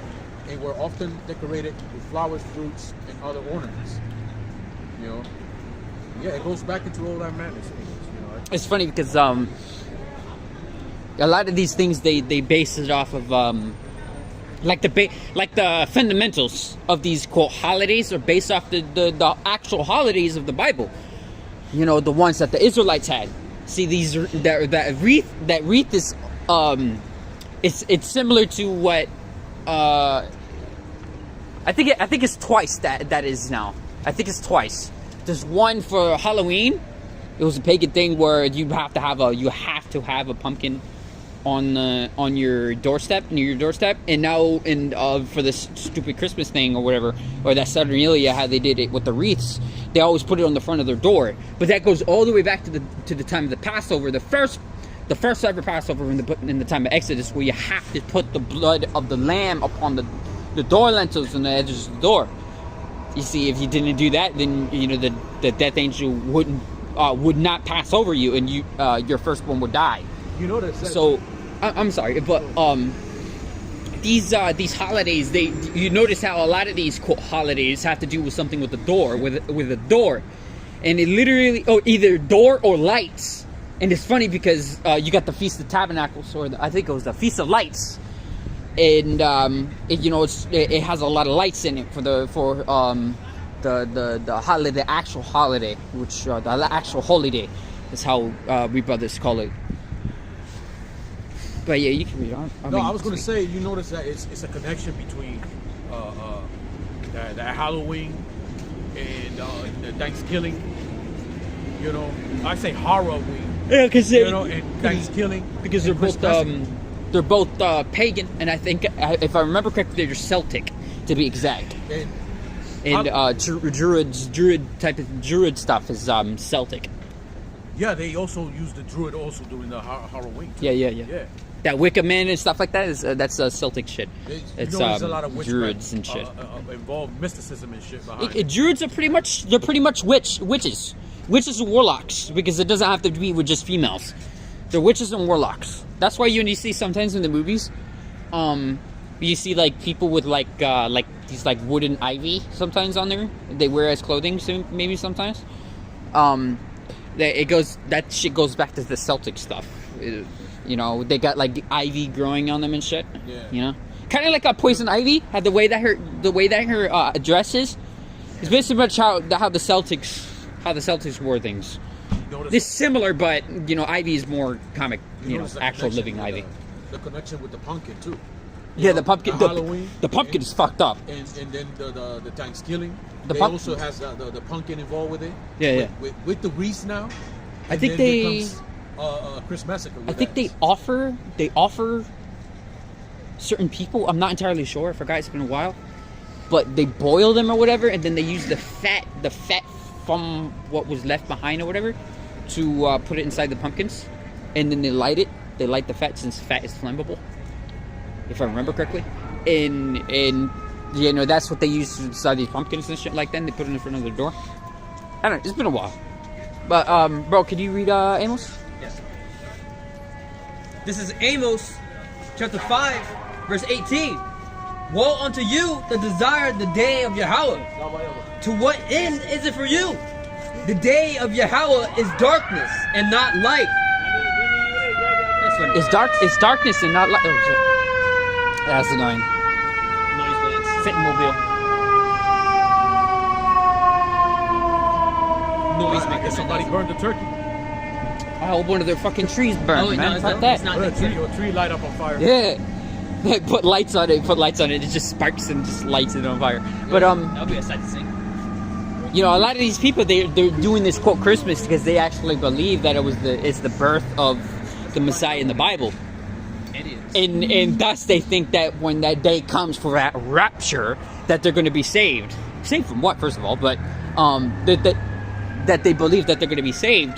and were often decorated with flowers, fruits, and other ornaments. You know, yeah, it goes back into all that madness. You know, It's funny because a lot of these things they base it off of like the fundamentals of these quote holidays are based off the actual holidays of the Bible. You know, the ones that the Israelites had. See, these that wreath is it's similar to what I think it's twice that is now. I think it's twice. There's one for Halloween. It was a pagan thing where you have to have a pumpkin on your doorstep, near your doorstep, and now for this stupid Christmas thing or whatever, or that Saturnalia, how they did it with the wreaths, they always put it on the front of their door. But that goes all the way back to the time of the Passover, the first ever Passover in the time of Exodus, where you have to put the blood of the lamb upon the door lintels and the edges of the door. You see, if you didn't do that, then you know the death angel would not pass over you, and your firstborn would die. you know that. So, I'm sorry, but these holidays, you notice how a lot of these quote holidays have to do with something with the door, with a door, and it literally either door or lights. And it's funny because you got the Feast of Tabernacles, or I think it was the Feast of Lights, and it has a lot of lights in it for the holiday, the actual holiday, which the actual holiday is how we brothers call it. But yeah, you can read on. I was going to say, you notice that it's a connection between the Halloween and the Thanksgiving. You know, I say Halloween. Yeah, because and Thanksgiving because they're both pagan, and I think if I remember correctly, they're Celtic to be exact. And Druid stuff is Celtic. Yeah, they also use the Druid also during the Halloween. Too. Yeah. That Wicca man and stuff like that that's Celtic shit. It's there's a lot of Druids and shit. Involved mysticism and shit behind it. Druids are pretty much witches and warlocks, because it doesn't have to be with just females. They're witches and warlocks. That's why you see sometimes in the movies, you see like people with like these like wooden ivy sometimes on there. They wear as clothing, so maybe sometimes. That shit goes back to the Celtic stuff. You know, they got like ivy growing on them and shit. Yeah. You know, kind of like a poison ivy. Had the way that her dress is. It's basically much how the Celtics wore things. It's similar, but you know, ivy is more comic. You know, actual living ivy. the connection with the pumpkin too. Yeah, the pumpkin. Halloween. The pumpkin is fucked up. And then the Thanksgiving. The They pump- also has the pumpkin involved with it. Yeah, With the wreaths now. I And think then they- becomes, Chris Massacre. I with think that. they offer certain people. I'm not entirely sure. I forgot. It's been a while. But they boil them or whatever, and then they use the fat from what was left behind or whatever, to put it inside the pumpkins, and then they light it. They light the fat since fat is flammable, if I remember correctly. And you know, that's what they use inside these pumpkins and shit like that. And they put it in front of their door. I don't know. It's been a while. But bro, could you read Amos? Yes. This is Amos, chapter 5, verse 18. Woe unto you that desire the day of Yahawah. To what end is it for you? The day of Yahawah is darkness and not light. That's what it is. It's darkness and not light. Oh shit. That's annoying. Fitting mobile. I guess somebody burned the turkey. I hope one of their fucking trees burned, Oh, no, man. it's Fuck not- that. it's not- A tree light up on fire. Yeah. They put lights on it. It just sparks and just lights it on fire. But That'll be a sight to see. you know, a lot of these people they're doing this quote Christmas because they actually believe that it's the birth of the Messiah in the Bible. It is. And thus they think that when that day comes for that rapture, that they're going to be saved. Saved from what, first of all? But that they believe that they're going to be saved.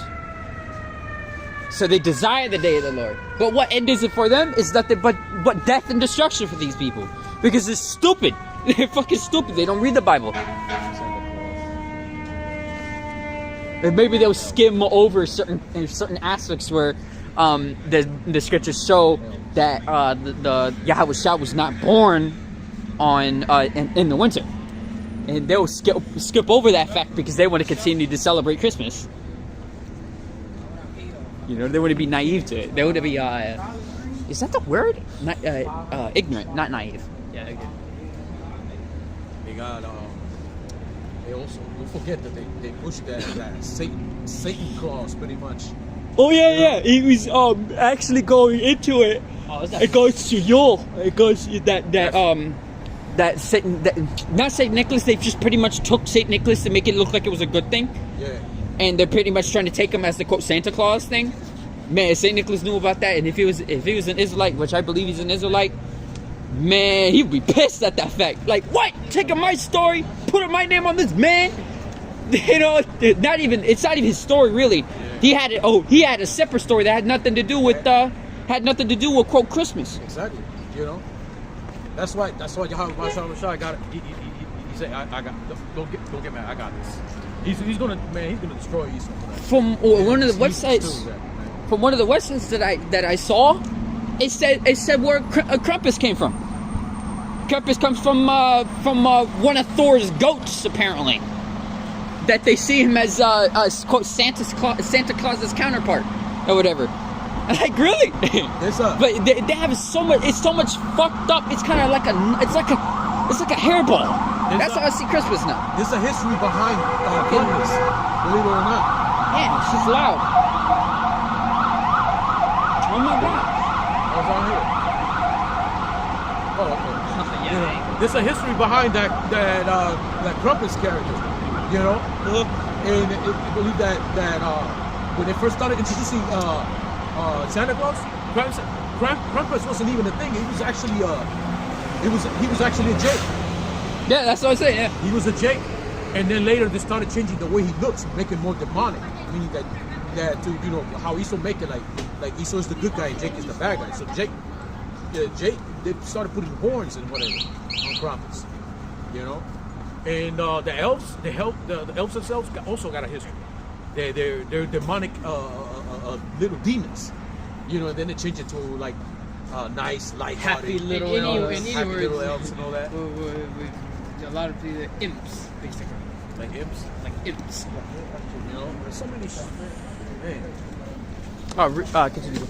So they desire the day of the Lord. But what end is it for them? Is that but death and destruction for these people. Because they're stupid. They're fucking stupid. They don't read the Bible. And maybe they'll skim over certain aspects where the scriptures show that the Yahawashi was not born on in the winter. And they'll skip over that fact because they want to continue to celebrate Christmas. You know, they want to be naive to it. They want to be, is that the word? Ignorant, not naive. Yeah, I get They got they also don't forget that they push that Satan clause pretty much. Oh yeah. He was actually going into it. Oh, is that- It goes to Yule. It goes that Satan, not Saint Nicholas. They just pretty much took Saint Nicholas to make it look like it was a good thing. Yeah. And they're pretty much trying to take him as the quote Santa Claus thing. Man, Saint Nicholas knew about that, and if he was an Israelite, which I believe he's an Israelite, man, he'd be pissed at that fact. Like, what? Taking my story, putting my name on this man? You know, it's not even his story really. Yeah. He had a separate story that had nothing to do with quote Christmas. Exactly. You know. That's why Yahawashi got it. He said, I got. Don't get mad. I got this. He's gonna destroy Esau for that. From one of the He's websites, still that, man. from one of the websites that I saw, it said where Krampus came from. Krampus comes from one of Thor's goats, apparently. That they see him as quote Santa Claus's counterpart or whatever. Like really? But they have so much. It's so much fucked up. It's kind of like it's like a hairball. That's how I see Christmas now. There's a history behind Krampus, believe it or not. Yeah, she's loud. Oh my god. I was on here. Oh, okay. Yeah. You know, there's a history behind that Krampus character, you know, and I believe that when they first started introducing Santa Claus, Krampus wasn't even a thing. He was actually he was actually a Jake. Yeah, that's what I'm saying. Yeah. He was a Jake, and then later they started changing the way he looks, make it more demonic, meaning that to how Esau make it like Esau is the good guy and Jake is the bad guy. So Jake they started putting horns and whatever on Krampus, you know, and the elves themselves also got a history. They're demonic little demons, you know. And then they change it to like nice, light-hearted, Happy little elves. happy little elves and all that. A lot of people, imps, basically. Like imps. Like imps. You know, there's so many man. Continue.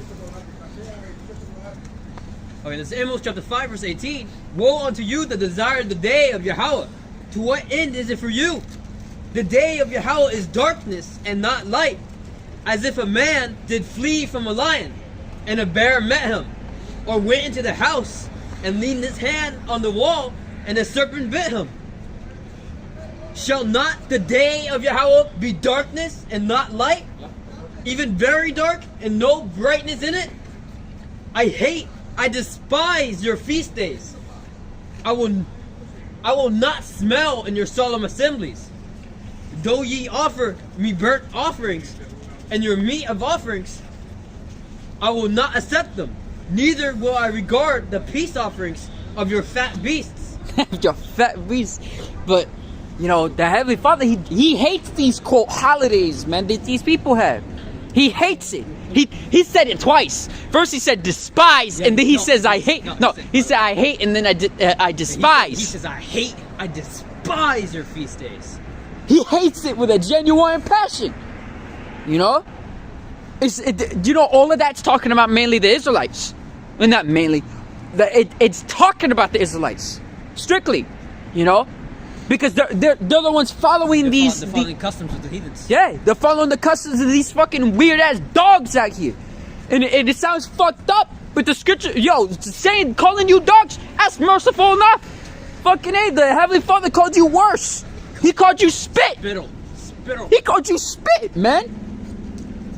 Okay, this is Amos chapter 5, verse 18. Woe unto you that desire the day of Yahawah. To what end is it for you? The day of Yahawah is darkness and not light, as if a man did flee from a lion, and a bear met him, or went into the house and leaned his hand on the wall, and the serpent bit him. Shall not the day of Yahawah be darkness and not light, even very dark and no brightness in it? I despise your feast days. I will not smell in your solemn assemblies. Though ye offer me burnt offerings and your meat of offerings, I will not accept them. Neither will I regard the peace offerings of your fat beasts. Your fat beast. But you know, the Heavenly Father, he hates these quote holidays, man, that these people have. He hates it. He said it twice. First he said despise, and then he says I hate. No, he said I hate, and then I despise. He says I despise your feast days. He hates it with a genuine passion. You know? You know, all of that's talking about mainly the Israelites. Well, not mainly. It's talking about the Israelites. Strictly. You know? Because they're the ones following They're these... following customs of the heathens. Yeah, they're following the customs of these fucking weird-ass dogs out here. And it sounds fucked up, but the scripture... Yo, saying, calling you dogs, that's merciful enough. Fucking A, the Heavenly Father called you worse. He called you spit. Spittle. He called you spit, man.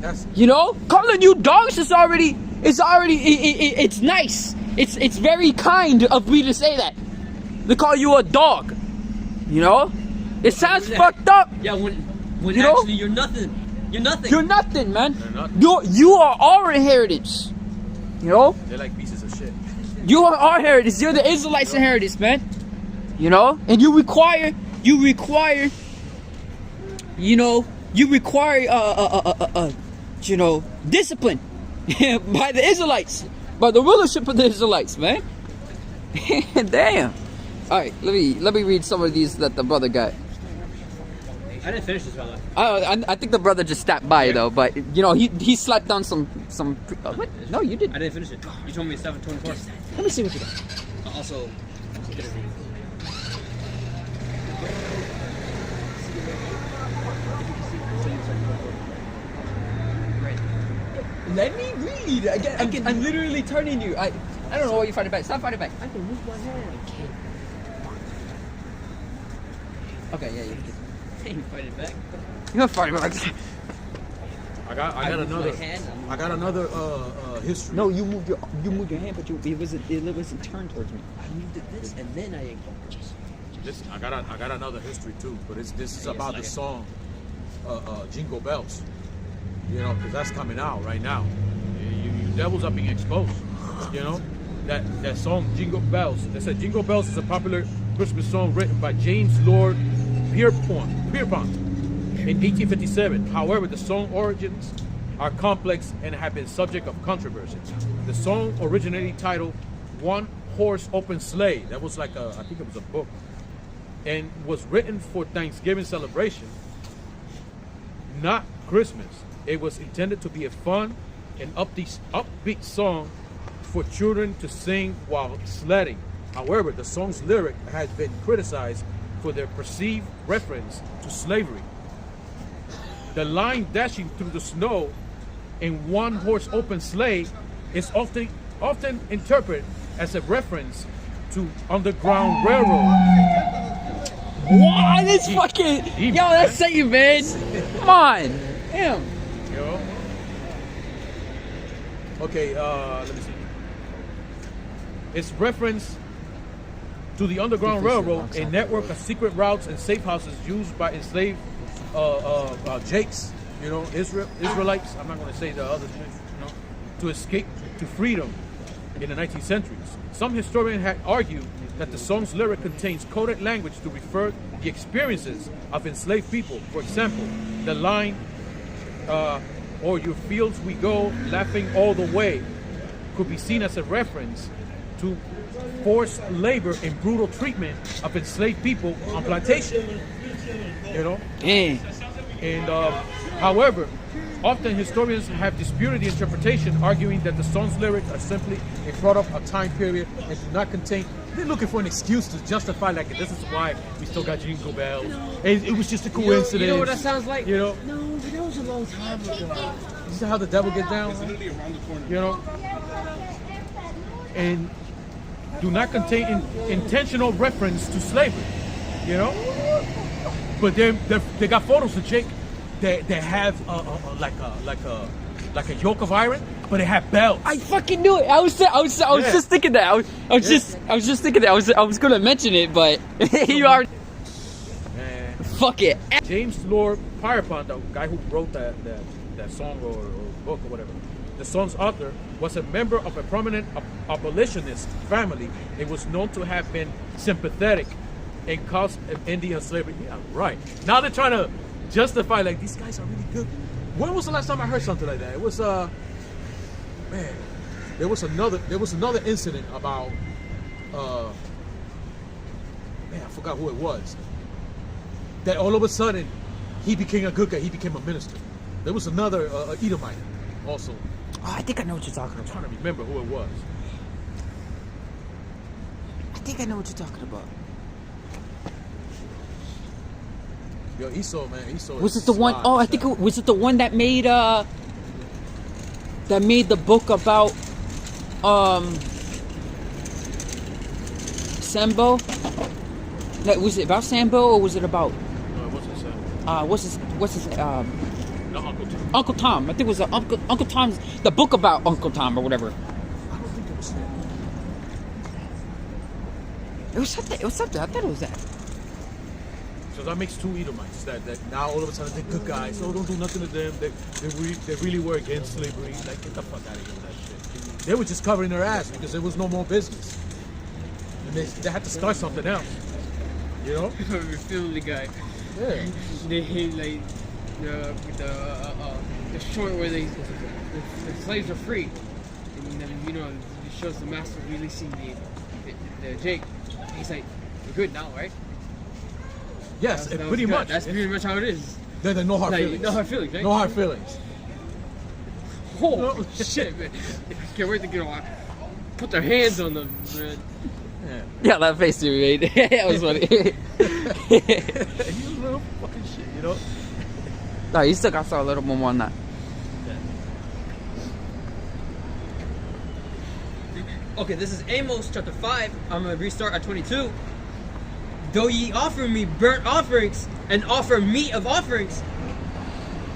That's You know, calling you dogs is already, it's nice. It's very kind of me to say that. They call you a dog. You know, it sounds fucked up. Yeah, when You know? actually you're nothing. You're nothing. You're nothing, man. They're nothing. You are our inheritance. You know, they're like pieces of shit. you are our inheritance. You're the Israelites' inheritance, man. You know, and you require, you know, discipline by the Israelites, by the rulership of the Israelites, man. Damn. All right, let me read some of these that the brother got. I didn't finish this, by the way. I think the brother just stopped by though, but you know he slapped down some. What? No, you didn't. I didn't finish it. You told me it's 7:24. Let me see what you got. Also, Let me read. I'm literally turning you. I don't know why you fighting back. Stop fighting back. I can move my hand. Okay, yeah, you you fight it back. You're fighting back. I got another history. No, you moved your hand, but it wasn't turned towards me. I moved it this, and then I ain't going. Listen, I got another history too, but this is about the song Jingle Bells. You know, because that's coming out right now. You devils are being exposed. You know, that song Jingle Bells. They said Jingle Bells is a popular Christmas song written by James Lord Pierpont in 1857. However, the song origins are complex and have been subject of controversy. The song originally titled One Horse Open Sleigh. That was like I think it was a book, and was written for Thanksgiving celebration, not Christmas. It was intended to be a fun and upbeat song for children to sing while sledding. However, the song's lyric has been criticized for their perceived reference to slavery. The line dashing through the snow in one horse open sleigh is often interpreted as a reference to Underground Railroad. What? It's fucking... Deep, Yo, that's Satan, man. Come on. Damn. Yo. Okay, let me see. It's reference to the Underground Railroad, a network of secret routes and safe houses used by enslaved Jakes, you know, Israelites. I'm not going to say the other things, you know, to escape to freedom in the 19th centuries. Some historians had argued that the song's lyric contains coded language to refer the experiences of enslaved people. For example, the line, "O'er your fields we go, laughing all the way," could be seen as a reference to forced labor and brutal treatment of enslaved people on plantation. You know? And however, often historians have disputed the interpretation, arguing that the song's lyrics are simply a product of time period and do not contain. They're looking for an excuse to justify, like, this is why we still got Jingle Bells. It was just a coincidence. You know what that sounds like? You know? No, but that was a long time ago. This is how the devil gets down. You know? and do not contain intentional reference to slavery. You know, but they got photos of Jake that have like a yoke of iron, but they have bells. I fucking knew it. I was just thinking that. I was just thinking that. I was gonna mention it, but you already. Man. Fuck it. James Lord Pierpont, the guy who wrote that song or book or whatever, the song's author was a member of a prominent abolitionist family. It was known to have been sympathetic in cause of Indian slavery. Yeah, right. Now they're trying to justify like these guys are really good. When was the last time I heard something like that? It was man, there was another incident about man, I forgot who it was. That all of a sudden he became a good guy. He became a minister. There was another Edomite also. Oh, I think I know what you're talking I'm about. trying to remember who it was. I think I know what you're talking about. Yo, Esau, man, Esau. Was it the one oh I think was it the one that made the book about Sambo? Like, was it about Sambo or was it about No, it wasn't Sam. what's his No, Uncle Tom. Uncle Tom? I think it was Uncle Tom's the book about Uncle Tom or whatever. I don't think it was him. It was something. I thought it was that. So that makes two Edomites that now all of a sudden they're good guys. So don't do nothing to them. They really were against slavery. Like, get the fuck out of here with that shit. They were just covering their ass because there was no more business. And they had to start something else. You know? The Philly guy. Yeah. They hate like the short where the slaves are free, and then it shows the master releasing the Jake. He's like, "You're good now, right?" Yes, That was pretty good. much. That's pretty much how it is. They're no hard Like, feelings. no hard feelings, right? No hard feelings. Oh shit, man! Can't wait to get on. Put their hands on them, man. Yeah. Yeah, that face you made. That was funny. You little fucking shit, you know? No, you still got a little more on that. Okay, this is Amos chapter 5. I'm gonna restart at 22. Though ye offer me burnt offerings and offer meat of offerings,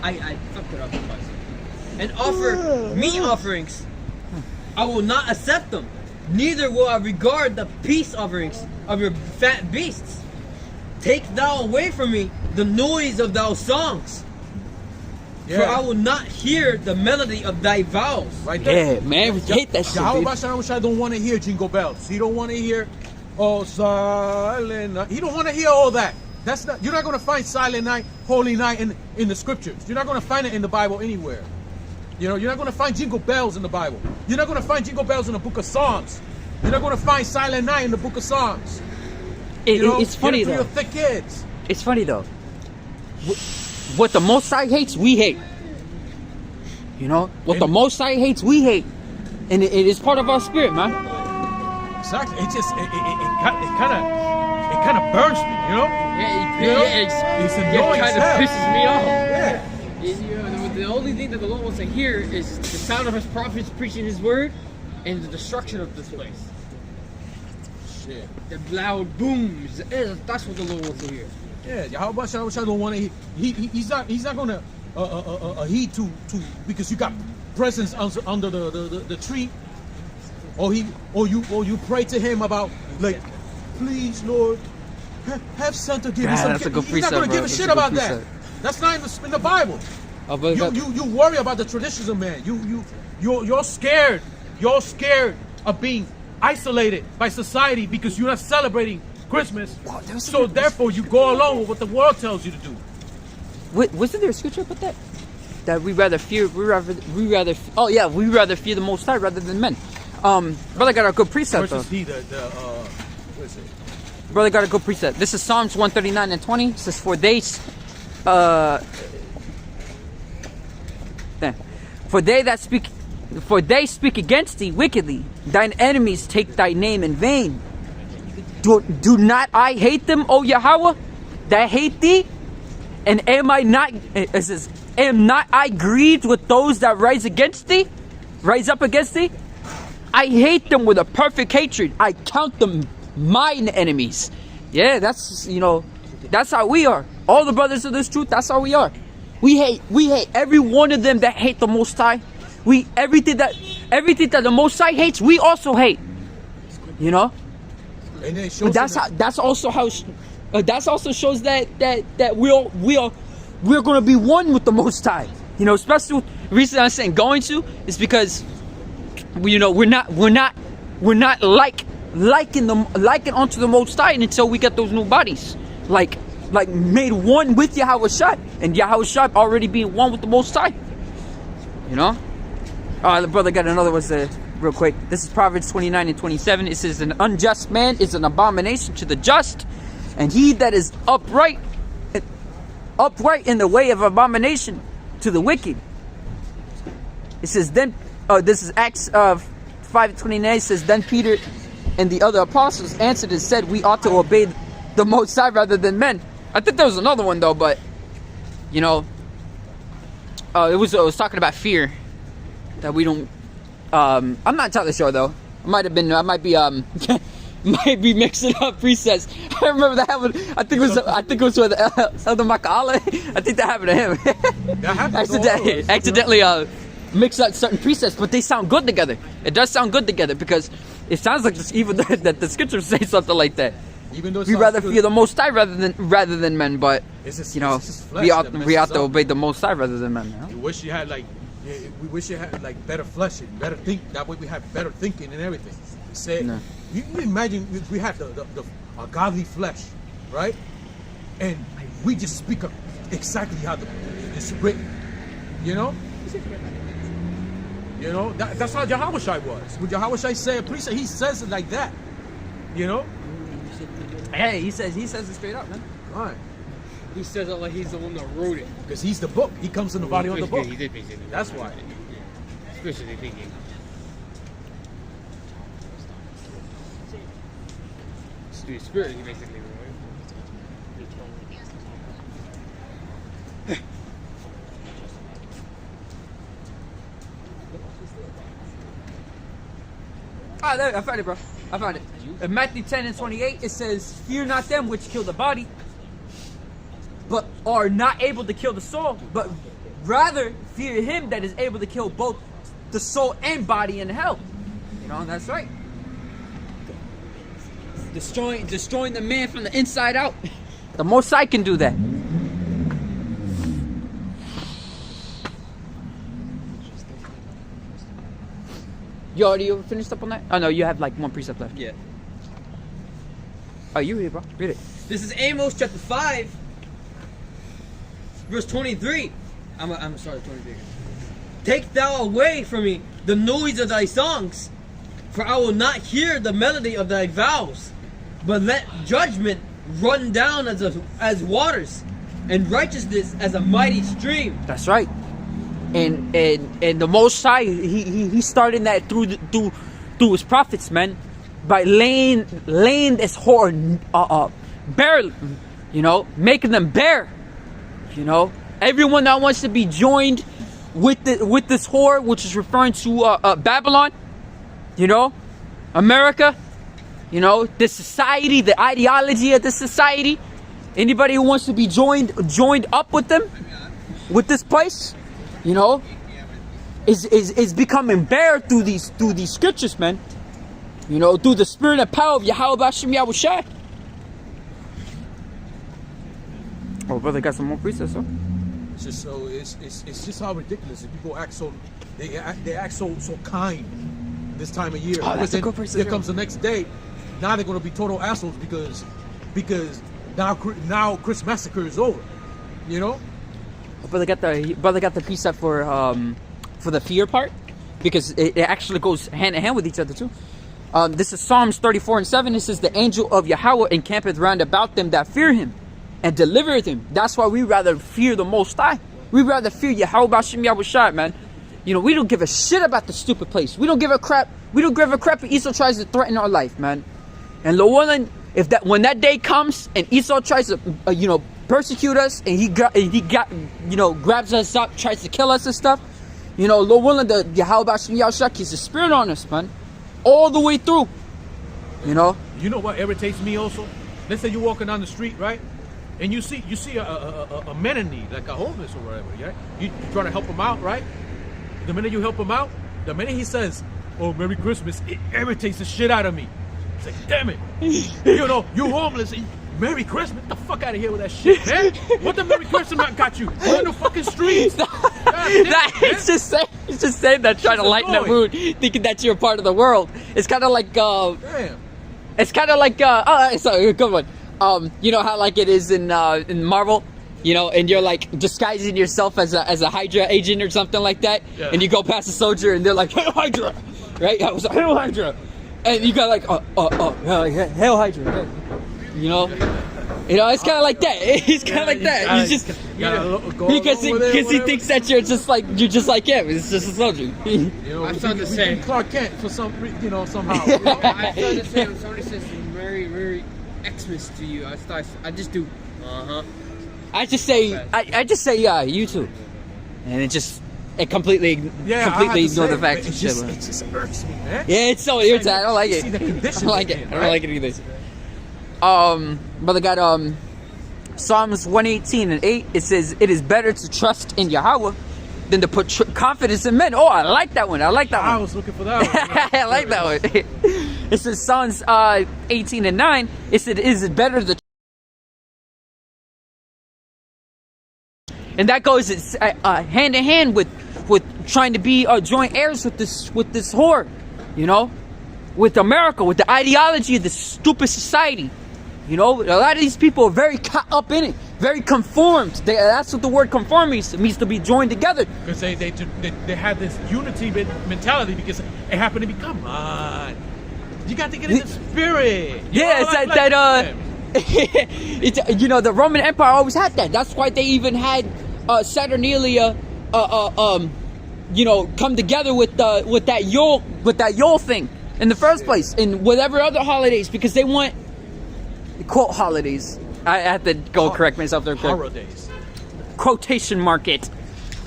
I fucked it up twice. And offer meat offerings, I will not accept them. Neither will I regard the peace offerings of your fat beasts. Take thou away from me the noise of thy songs. Yeah. For I will not hear the melody of thy vows. Right there. Yeah, man, we hate that shit. baby. Yahawashi don't want to hear jingle bells. He don't want to hear silent night. He don't want to hear all that. That's not. You're not going to find silent night, holy night in the scriptures. You're not going to find it in the Bible anywhere. You know, you're not going to find jingle bells in the Bible. You're not going to find jingle bells in the book of Psalms. You're not going to find silent night in the book of Psalms. It's funny Your though. thick kids. It's funny though. What the Most High hates, we hate. You know, what the Most High hates, we hate, and it is part of our spirit, man. Exactly. It just it kind of burns me. You know. It's annoying It kind as hell. of pisses me off. Yeah. The only thing that the Lord wants to hear is the sound of his prophets preaching his word and the destruction of this place. Shit. The loud booms. That's what the Lord wants to hear. Yeah, Yahawashi don't want to. He's not gonna heed to because you got presents under the tree, or you pray to him about like, please Lord, have Santa give me some. That's a good He's not gonna precept, give bro. a That's shit a good about that. precept. That's not in the Bible. Oh, but You worry about the traditions of man. You're scared. You're scared of being isolated by society because you're not celebrating Christmas. So therefore, you go along with what the world tells you to do. wasn't there a scripture about that? That we rather fear the Most High rather than men. Brother got a good precept though. Versus he what is it? Brother got a good precept. This is Psalms 139 and 20. It says, For they speak against thee wickedly. Thine enemies take thy name in vain. Do not I hate them, O Yahawah, that hate thee? And am not I grieved with those that rise up against thee? I hate them with a perfect hatred. I count them mine enemies. Yeah, that's, you know, that's how we are. All the brothers of this truth, that's how we are. We hate every one of them that hate the Most High. Everything that the Most High hates, we also hate. You know? And it shows That also shows that we're going to be one with the Most High. You know, especially the reason I'm saying going to is because we're not liking onto the Most High until we get those new bodies, like made one with Yahawashi, and Yahawashi already being one with the Most High. You know. The brother got another one real quick. This is Proverbs 29 and 27. It says, "An unjust man is an abomination to the just, and he that is upright in the way of abomination to the wicked." It says, then, this is Acts 5:29. It says, "Then Peter and the other apostles answered and said, we ought to obey the Most High rather than men." I think there was another one though, but you know, it was talking about fear, that we don't. I'm not entirely sure though. I might be might be mixing up precepts. I remember that happened. I think it was with Elder Makala. I think that happened to him. That happened accidentally mix up certain precepts, but they sound good together. It does sound good together because it sounds like even that the scriptures say something like that. Even though we rather fear the Most High rather than men, but you know, we ought to obey the Most High rather than men. You know? We wish you had better flesh and better think. That way we have better thinking and everything. Say, No. you imagine if we have a godly flesh, right? And we just speak up exactly how it's written. You know? You know, that's how Yahawashi was. When Yahawashi say a precept, he says it like that. You know? Hey, he says it straight up, man. Right. He says it like he's the one that wrote it. Because he's the book. He comes in the body of the book. He did basically. That's why. Especially thinking. Spirit, he basically I found it, bro. I found it. In Matthew 10 and 28, it says, "Fear not them which kill the body, but are not able to kill the soul, but rather fear him that is able to kill both the soul and body in hell." You know, that's right. Destroying the man from the inside out. The Most High can do that. You already finished up on that? Oh no, you have like one precept left. Yeah. Oh, you read it, bro. Read it. This is Amos chapter 5, verse 23. I'm sorry, 23. "Take thou away from me the noise of thy songs, for I will not hear the melody of thy vows. But let judgment run down as waters, and righteousness as a mighty stream." That's right. And the Most High, he started that through his prophets, man, by laying this whore bare, you know, making them bare. You know, everyone that wants to be joined with this whore, which is referring to Babylon, you know, America, you know, this society, the ideology of this society. Anybody who wants to be joined up with them, with this place, you know, is becoming bare through these scriptures, man. You know, through the spirit and power of Yahawashi. Oh, brother, got some more precepts, huh? It's just so it's just how ridiculous people act so they act so kind this time of year. Oh, that's a good precept. Here comes the next day. Now they're going to be total assholes because now Chris Massacre is over. You know. Brother got the precept for the fear part, because it actually goes hand in hand with each other too. This is Psalms 34 and 7. It says, "The angel of Yahawah encampeth round about them that fear him, and delivereth him." That's why we rather fear the Most High. We rather fear Yahawashi, man. You know, we don't give a shit about the stupid place. We don't give a crap. We don't give a crap if Esau tries to threaten our life, man. And Llewellyn, when that day comes and Esau tries to, persecute us, and he grabs us up, tries to kill us and stuff, you know, Lord willing, the Yahawashi keeps the spirit on us, man. all the way through. You know? You know what irritates me also? Let's say you're walking down the street, right? And you see a man in need, like a homeless or whatever, yeah? You try to help him out, right? The minute you help him out, the minute he says, "Oh, Merry Christmas," it irritates the shit out of me. It's like, damn it. You know, you're homeless. Merry Christmas? Get the fuck out of here with that shit, man. What the Merry Christmas not got you? You're in the fucking streets. It's just saying that, trying to lighten the mood, thinking that you're a part of the world. It's kind of like, Damn. it's kind of like, it's a good one. You know how like it is in Marvel, you know, and you're like disguising yourself as a Hydra agent or something like that, Yeah. and you go past a soldier and they're like, "Hail Hydra," right? I was like, "Hail Hydra," and you got like, "Hail Hydra," you know. You know, it's kind of like that. It's kind of like that. He's just because he thinks that you're just like him. It's just a soldier. You know, I started to say Clark Kent for some, you know, somehow. You know? I started to say when somebody says Merry Xmas to you, I just do I just say yeah, you too, and it completely ignore the fact. It just irks me, man. Yeah, it's so irritating. I don't like it. See the condition I don't like we're it. in, I don't right? like it either. Brother got Psalms 118:8. It says, "It is better to trust in Yahawah than to put confidence in men." Oh, I like that one. I was looking for that one. I like that one. It says Psalms 18:9. It said, "It is better to," and that goes hand in hand with trying to be joint heirs with this whore, you know, with America, with the ideology of this stupid society. You know, a lot of these people are very caught up in it, very conformed. That's what the word conform means. It means to be joined together. Because they had this unity mentality because it happened to be, come on, you got to get in the spirit. Yeah, it's you know, the Roman Empire always had that. That's why they even had Saturnalia, you know, come together with that Yule thing in the first place, and whatever other holidays, because they want, quote, holidays. I have to go correct myself there. Holidays. Quotation mark it.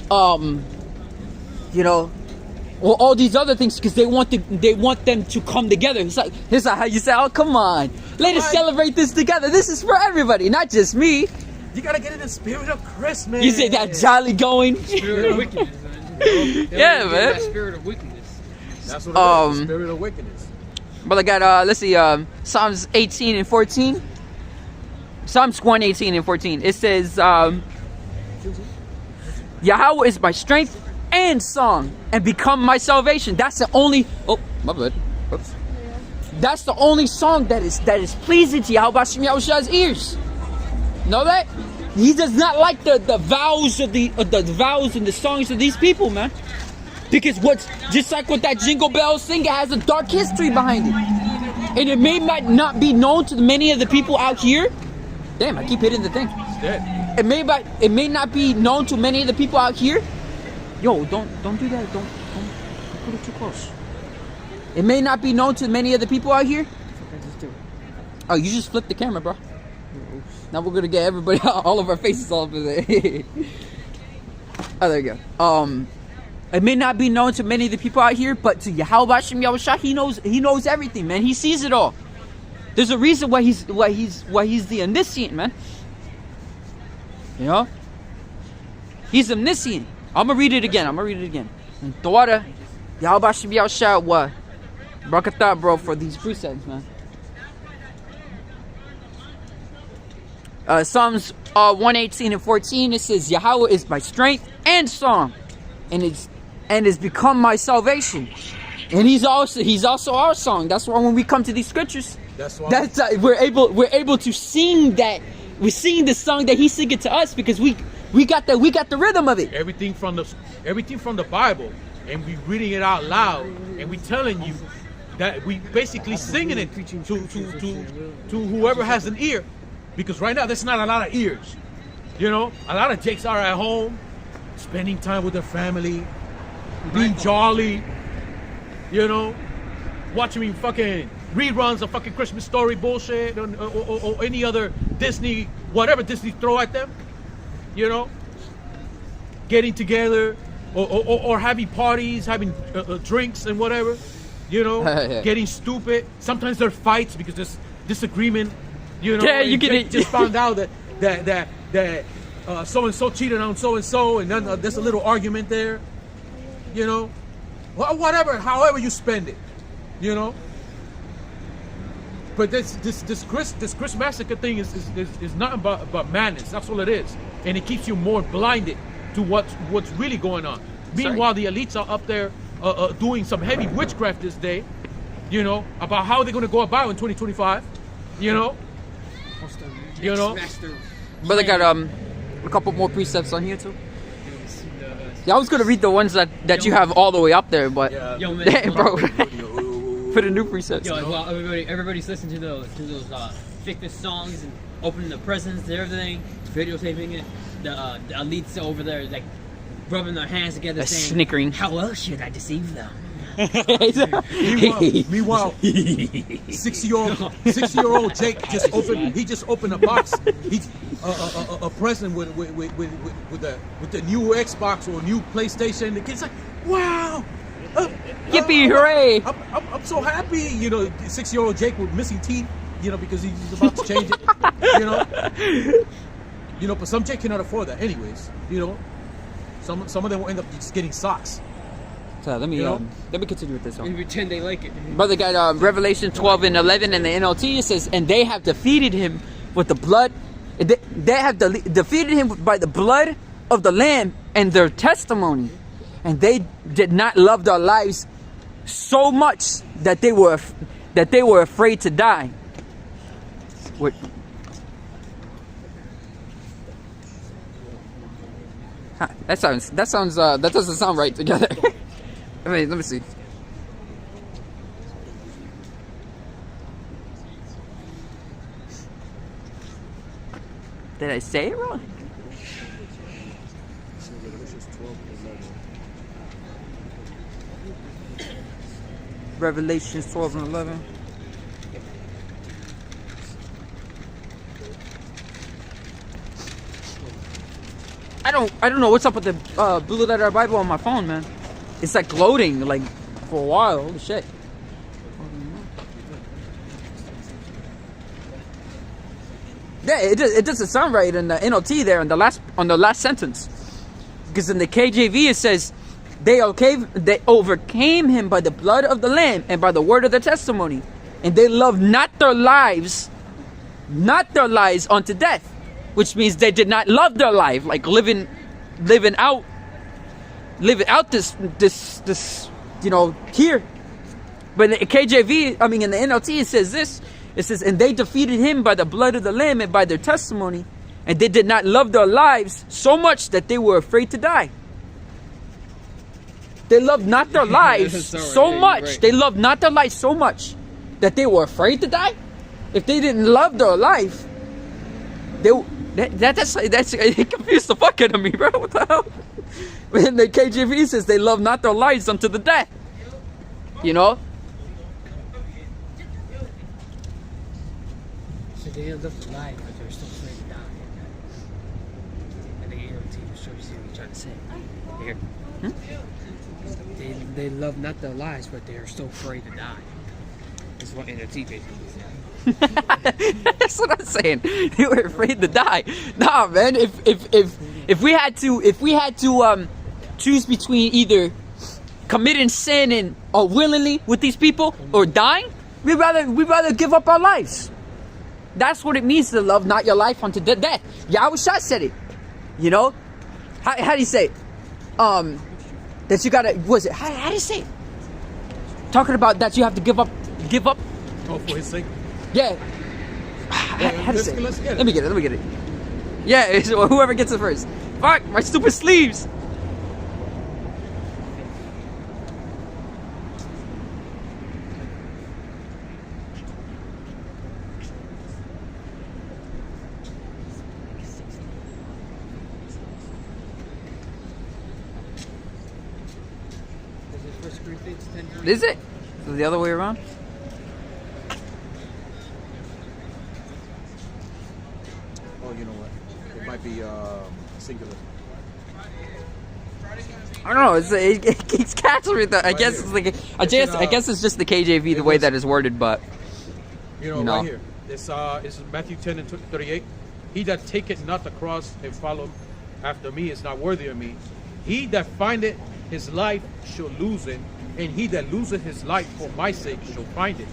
You know, well, all these other things, because they want them to come together. It's like how you say, "Oh, come on, let us celebrate this together. This is for everybody, not just me." You gotta get in the spirit of Christmas. You say that jolly going. spirit of wickedness. Yeah, man. That spirit of wickedness. That's what it is, the spirit of wickedness. But I got let's see, Psalms 18:14. Psalms 1:18-14. It says, "Yahawah is my strength and song, and become my salvation." That's the only. Oh, my bad. Oops. That's the only song that is pleasing to Yahawah's ears. Know that? He does not like the vows of the vows and the songs of these people, man. Because what's just like with that Jingle Bells thing, it has a dark history behind it, and it may not be known to many of the people out here. Damn, I keep hitting the thing. It's dead. It may not be known to many of the people out here. Yo, don't do that. Don't put it too close. It may not be known to many of the people out here. Oh, you just flipped the camera, bro. Now we're gonna get everybody, all of our faces all over there. Oh, there you go. It may not be known to many of the people out here, but to Yahawashi, he knows everything, man. He sees it all. There's a reason why he's the omniscient, man. You know? He's omniscient. I'm gonna read it again. And Tawada, Yahawashi Yahawah wa Barakatah, bro, for these precepts, man. Psalms 118:14, it says, "Yahawah is my strength and song, and it's become my salvation." And he's also our song. That's why when we come to these scriptures, we're able to sing that. We're singing the song that he's singing to us, because we got the rhythm of it. Everything from the Bible, and we reading it out loud, and we telling you that we basically singing it to whoever has an ear. Because right now, there's not a lot of ears. You know, a lot of Jakes are at home, spending time with their family, being jolly, you know, watching fucking reruns of fucking Christmas Story bullshit, or any other Disney, whatever Disney throw at them, you know, getting together, or having parties, having drinks and whatever. you know, Yeah. getting stupid. Sometimes there are fights because there's disagreement. You know, Yeah, you and can- Jake just found out that so and so cheated on so and so, and then there's a little argument there. You know, whatever, however you spend it, you know. But this Chris massacre thing is not about madness. That's all it is, and it keeps you more blinded to what's really going on. Meanwhile, the elites are up there doing some heavy witchcraft this day, you know, about how they're going to go about in 2025, you know. You know? Brother got a couple more precepts on here too. Yeah, I was gonna read the ones that you have all the way up there, but Yo, man, bro, for the new precepts. Yo, well, everybody's listening to those fictive songs and opening the presents and everything, videotaping it. The elites over there like rubbing their hands together, They're saying, snickering. "How else should I deceive them?" Meanwhile, 60-year-old Jake just opened a box. He's a present with the new Xbox or new PlayStation. The kid's like, wow, Yippee, hooray! I'm so happy. You know, 6-year-old Jake with missing teeth. You know, because he's about to change it. You know, but some Jake cannot afford that. Anyways, you know, some of them will end up just getting socks. So let me You know? let me continue with this one. And pretend they like it. Brother got Revelation 12 and 11 in the NLT. It says, and they have defeated him with the blood. They have defeated him by the blood of the Lamb and their testimony. And they did not love their lives so much that they were afraid to die. What? Huh, that doesn't sound right together. Let me see. Did I say it wrong? Revelations 12 and 11. I don't know what's up with the Blue Letter Bible on my phone, man. It's like loading, like for a while. Holy shit! Yeah, it doesn't sound right in the NLT there on the last sentence, because in the KJV it says they overcame him by the blood of the Lamb and by the word of the testimony, and they loved not their lives unto death, which means they did not love their life, like living out this you know here. But in the KJV, I mean in the NLT, it says this. It says, and they defeated him by the blood of the Lamb and by their testimony, and they did not love their lives so much that they were afraid to die. They loved not their lives so much. Right. They loved not their life so much that they were afraid to die. If they didn't love their life, that's it confused the fuck out of me, bro. What the hell? In the KJV it says they love not their lives unto the death. You know? So they love the life, but they're still afraid to die. And the NLT was sure to see what you're trying to say. Here. They love not their lives, but they are still afraid to die. This is what NLT basically said. That's what I'm saying. They were afraid to die. Nah, man. If we had to choose between either committing sin and or willingly with these people or dying, we'd rather give up our lives. That's what it means to love not your life unto death. Yahawashi said it. You know, how do you say it? That you gotta. Was it? How do you say it? Talking about that you have to give up. Oh, for his sake. Yeah. How to say it? Let me get it. Yeah, it's whoever gets it first. Fuck, my stupid sleeves. Is it? Is it the other way around? Oh, you know what? It might be singular. I don't know. It keeps catching me. I guess it's like I guess it's just the KJV, the way that is worded, but you know. Right here. This is Matthew 10 and 38. He that taketh not the cross and follow after me is not worthy of me. He that findeth his life shall lose it, and he that loseth his life for my sake shall find it.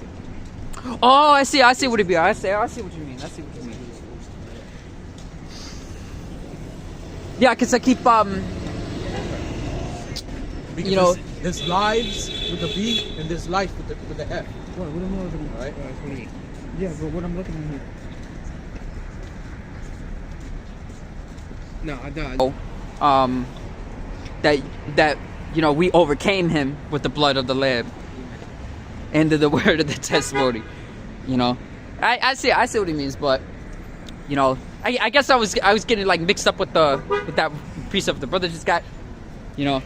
Oh, I see what it be. I see what you mean. Yeah, because I keep Because you know, there's lives with the B and there's life with the F. What am I looking at? Right? Yeah, but what I'm looking at here. No, I don't. that you know, we overcame him with the blood of the Lamb and the word of the testimony. You know, I see what he means, but you know, I guess I was getting like mixed up with that precept the brother just got. You know,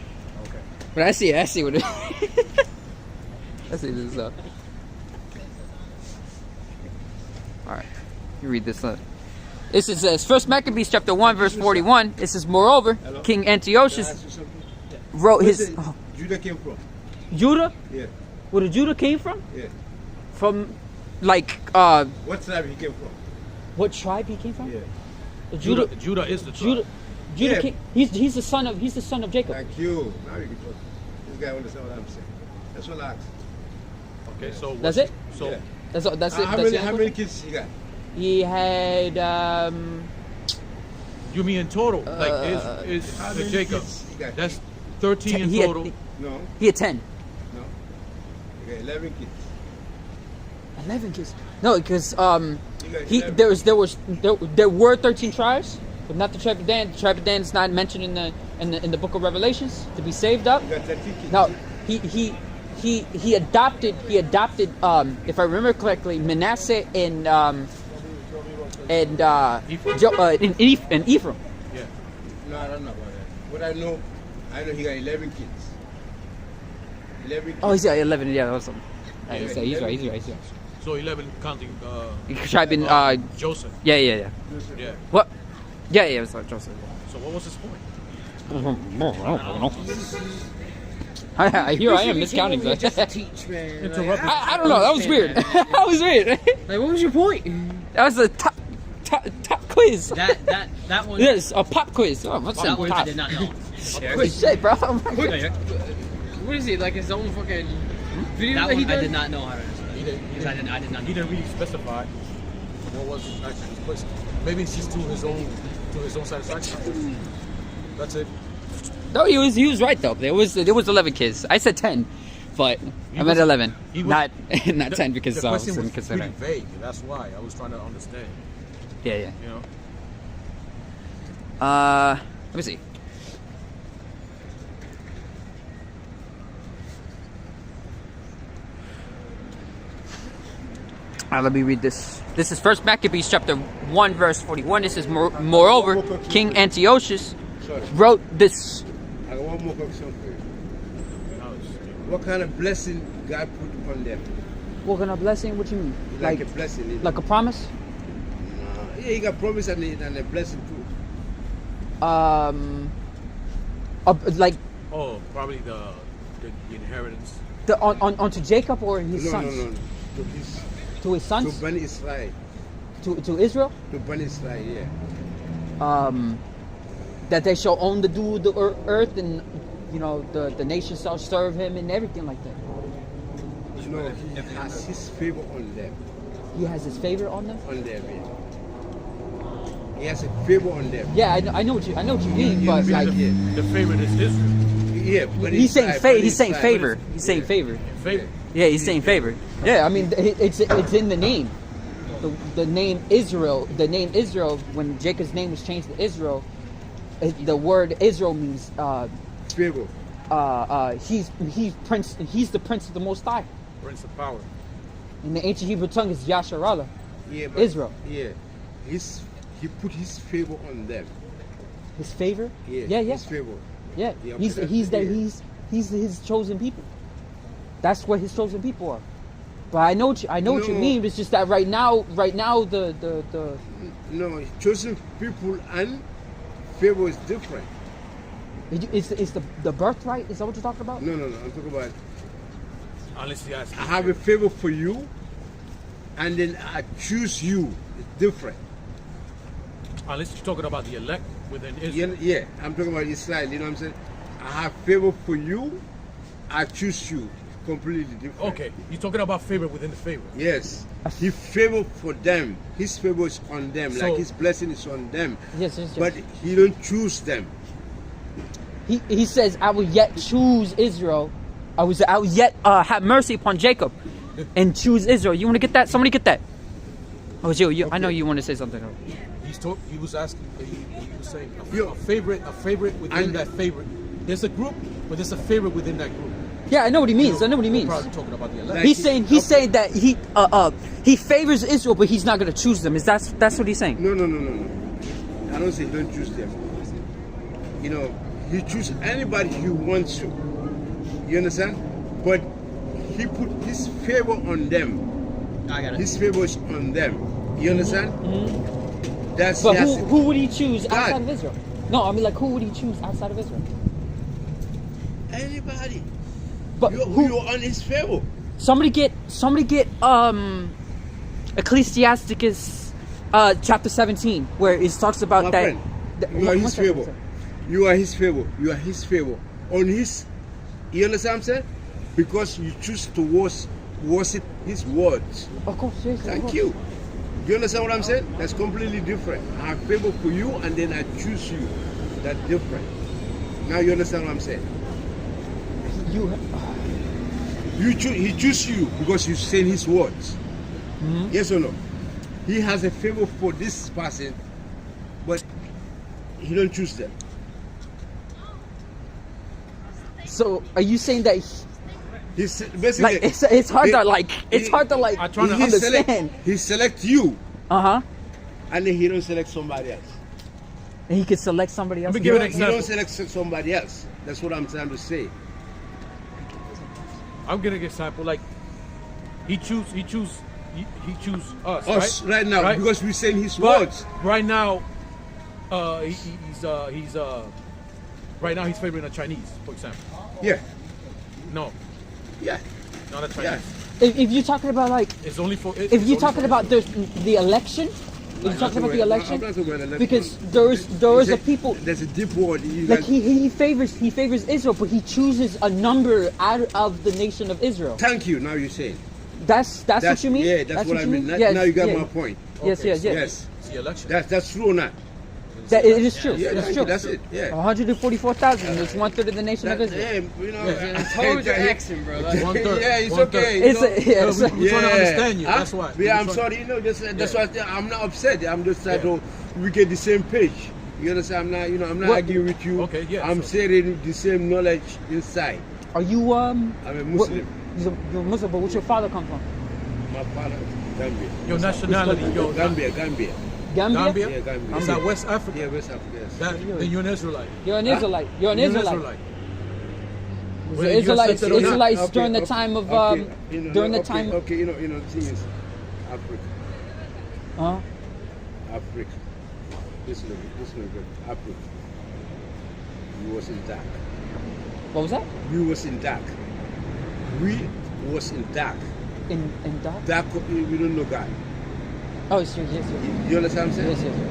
Okay. but I see what it. I see this up. All right, you read this. This is says First Maccabees chapter 1 verse 41. It says, moreover, King Antiochus wrote his. Oh, Judah came from? Judah? Yeah. Where the Judah came from? Yeah. From, like, What tribe he came from? what tribe he came from? Yeah. The Judah is the tribe. Judah Yeah. came, he's the son of Jacob. Thank you. Now you can talk. This guy understand what I'm saying. That's what I asked. Okay, so That's it? So Yeah. That's it. How That's many it. how many kids he got? He had you mean in total? Like is How many Jacob? kids he got? That's 13 in he had, total. No. he had 10. No. He got 11 kids. 11 kids. No, because He got he 11. there were 13 tribes, but not the tribe of Dan. The tribe of Dan is not mentioned in the book of Revelations to be saved up. He got 13 kids. No, he adopted if I remember correctly, Manasseh and Ephraim. Yeah. No, I don't know about that. What I know he got 11 kids. 11 kids. Oh, he's got 11. Yeah, that was something. Yeah, He's right. So 11 counting Tribe in Joseph. yeah. Yeah. What? Yeah, it was Joseph. So what was his point? Here I am miscounting. Just to teach, man. Interrupt. Like, I don't know. That was weird. That was weird. Like, what was your point? That was a top quiz. That one. Yes, a pop quiz. Oh, what's That that one I top? did not know. Shit, bro. What is it? Like his own fucking video That that he one I did? did not know how to answer. Because I did not know. He didn't really specify what was actually his question. Maybe it's just to his own satisfaction. That's it. No, he was right though. There was 11 kids. I said 10, but I meant 11. Not 10 because the I was question was considering. pretty vague. That's why I was trying to understand. Yeah. You know. Let me see. Let me read this. This is First Maccabees chapter 1 verse 41. This is moreover, King Antiochus wrote this. I got one more question for you. Now it's- What kind of blessing God put upon them? What kind of blessing? What you mean? Like a blessing. Like a promise? Yeah, he got promise and a blessing too. Like Oh, probably the inheritance. onto Jacob or his sons? No. To his sons? To Bani Israel. To Israel? To Bani Israel, yeah. That they shall own the dew of the earth, and you know the nations shall serve him and everything like that. You know, he has his favor on them. He has his favor on them. On them, yeah. He has a favor on them. Yeah, I know what you mean, but Yeah. like The favorite is Israel. Yeah, but he's saying favor. He's saying Israel. favor. He's saying favor. Favor. Yeah, he's saying favor. Yeah, I mean it's in the name. The name Israel. The name Israel. When Jacob's name was changed to Israel, the word Israel means Favor. he's prince. He's the prince of the Most High. Prince of power. In the ancient Hebrew tongue, is Yasharallah. Yeah, but Israel. Yeah. He put his favor on them. His favor. Yeah. Yeah. His favor. Yeah. Yeah, He's but he's that- the yeah. he's his chosen people. That's what his chosen people are. But I know what you No. mean. It's just that right now the No, chosen people and favor is different. It's the birthright? Is that what you're talking about? No. I'm talking about Unless you ask. I have a favor for you, and then I choose you. It's different. Unless you're talking about the elect within Israel. Yeah, I'm talking about Israel. You know what I'm saying? I have favor for you. I choose you. Completely different. Okay, you're talking about favor within the favor. Yes. He favor for them. His favor is on them. So- Like his blessing is on them. Yes. But he don't choose them. He says, I will yet choose Israel. I will yet have mercy upon Jacob and choose Israel. You want to get that? Somebody get that. Oh, it's you. I know you want to say something. He was asking. He was saying Yo. a favorite within And- that favorite. There's a group, but there's a favorite within that group. Yeah, I know what he means. I know what he We're means. probably talking about the elect. He's saying that he favors Israel, but he's not going to choose them. That's what he's saying? No. I don't say don't choose them. You know, he choose anybody he wants to. You understand? But he put his favor on them. I got it. His favor is on them. You understand? That's But that's who would he choose God. outside of Israel? No, I mean like who would he choose outside of Israel? anybody. But You're on his favor. somebody get Ecclesiasticus chapter 17 where it talks about My that. friend, you are his favor. You are his favor. You are his favor. On his, you understand what I'm saying? Because you choose to worship his words. Of course, yes. Thank you. You understand what I'm saying? That's completely different. I have favor for you and then I choose you. That's different. Now you understand what I'm saying? He choose you because you say his words. Mm-hmm. Yes or no? He has a favor for this person, but he don't choose them. So are you saying that He's basically like it's hard to like I'm trying to understand? He select you, Uh-huh. and then he don't select somebody else. And he could select somebody else. Let me give you an He don't example. select somebody else. That's what I'm trying to say. I'm gonna get example. Like he choose us, Us right now Right? because we saying his But words. right now, right now he's favoring the Chinese, for example. Yeah, No, yeah, not a Chinese. yeah. If you're talking about like It's only for. if you're talking about the election, if you're talking about the election, I'm not talking about election. because there is a people There's a deep word. like he favors Israel, but he chooses a number out of the nation of Israel. Thank you. Now you're saying. That's what you mean? Yeah, that's what I you mean. Yes, Now you got yeah. my point. Yes, yes, yes. Yes, It's the election. that's true or not? That it is true. Yeah, it's thank true. you, that's it. Yeah. 144,000 is 1/3 of the nation of That, Israel. yeah, you know. I told you, accent, bro. Like, 1/3. Yeah, it's 1/3. okay. It's you know. yes. We're trying to understand you. Huh? That's why. Yeah, We're I'm trying- sorry. You know, that's Yeah. why I'm not upset. I'm just trying Yeah. to we get the same page. You understand? I'm not What- arguing with you. Okay, yeah, I'm so- sharing the same knowledge inside. Are you I'm a Muslim. You're Muslim, but where's your father come from? My father, Gambia. Your nationality, yo. Gambia. Gambia. Gambia? Yeah, Gambia. Is that West Africa? Yeah, West Africa. Yes. Then you're an Israelite. You're an Israelite. You're an You're an Israelite. Whether The you Israelites, accept it or not. Israelites Okay, during the okay, time of okay. during the okay, time. Okay, the thing is, Africa. Africa. This is good. Africa. We was in dark. What was that? We was in dark. We was in dark. In dark? Dark. We don't know God. Oh, yes, yes, yes. You understand what I'm Yes, saying? yes.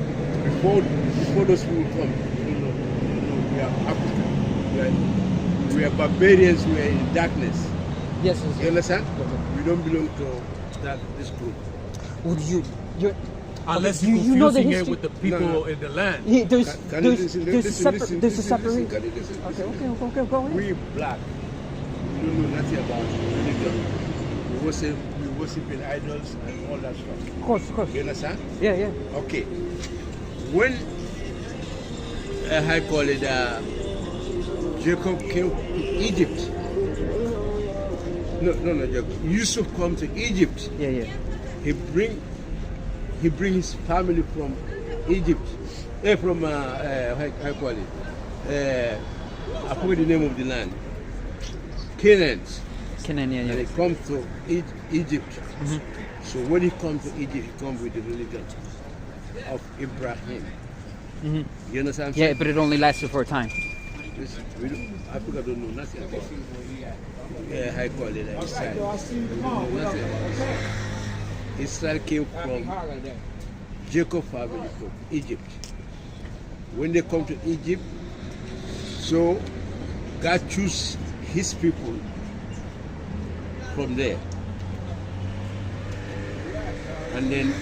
Before those people come, you know, we are Africa. We are barbarians. We are in darkness. Yes, yes, You yes. understand? We don't belong to this group. Would you? Unless You you're know the confusing it history- with the people No. in the land. Yeah, there's Can you there's listen? there's a Listen, separate listen, there's a listen, separate. listen. Can you listen? Okay, Listen. okay, go ahead. We black. We don't know nothing about religion. We worshiping idols and all that stuff. Of course. You understand? Yeah, yeah. Okay. When I call it Jacob came to Egypt. No, Jacob. Yusuf come to Egypt. Yeah, yeah. He bring his family from Egypt. From how call it? I forget the name of the land. Canaan. Canaan, yeah, And yeah. he come to Egypt. So when he comes to Egypt, he comes with the religion of Ibrahim. You understand? Yeah, but it only lasted for a time. Listen, Africa don't know nothing about how you call it, like Israel. We don't know nothing about Israel. Israel came from Jacob family from Egypt. When they come to Egypt, so God chose his people from there. And then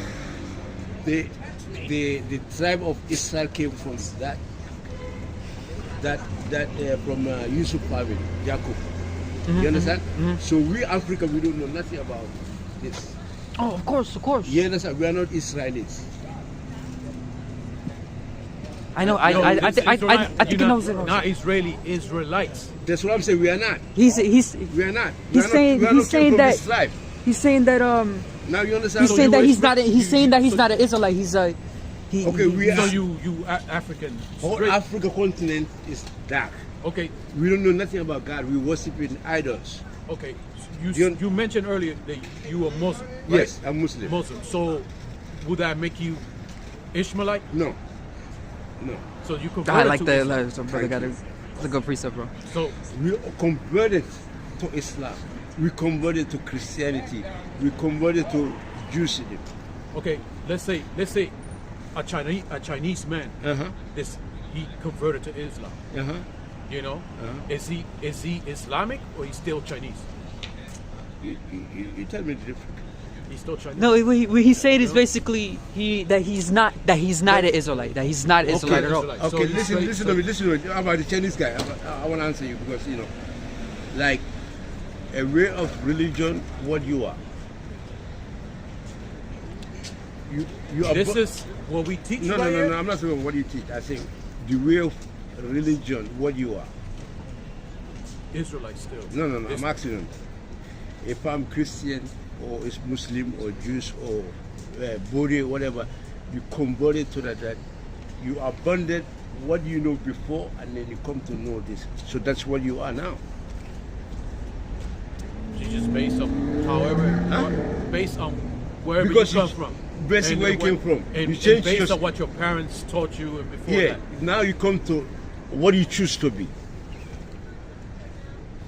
the tribe of Israel came from from Yusuf family, Jacob. You understand? So we Africa, we don't know nothing about this. Oh, of course, of course. You understand? We are not Israelis. I know. I think he knows it. Not Israelites. That's what I'm saying. We are not. We are not. He's saying that. He's saying that. Now you understand. He's saying that he's not. He's saying that he's not an Israelite. He's a. Okay, we are. So you African. Whole Africa continent is dark. Okay. We don't know nothing about God. We worship in idols. Okay. You mentioned earlier that you are Muslim. Right? Yes, I'm Muslim. Muslim. So would that make you Ishmaelite? No. So you converted I like to that. Islam. So brother got a good precept, bro. So We converted to Islam. We converted to Christianity. We converted to Judaism. okay, let's say a Chinese man, he converted to Islam. You know, is he Islamic or he's still Chinese? You tell me the difference. He's still Chinese. No, what he's saying is basically that he's not an Israelite. That he's not Israelite at all. Israelite. So Okay, he's listen to me. About the Chinese guy, I want to answer you because like a way of religion, what you are. You are. This is what we teach. No. right here? I'm not saying what you teach. I think the way of religion, what you are. Israelite still. No. I'm asking you. If I'm Christian or is Muslim or Jews or Buddha, whatever, you converted to that you abandoned what you know before and then you come to know this. So that's what you are now. You just based on based on wherever Because you come from. Based on And where you what- came from. And, You changed based your- on what your parents taught you and before Yeah, that. now you come to what you choose to be.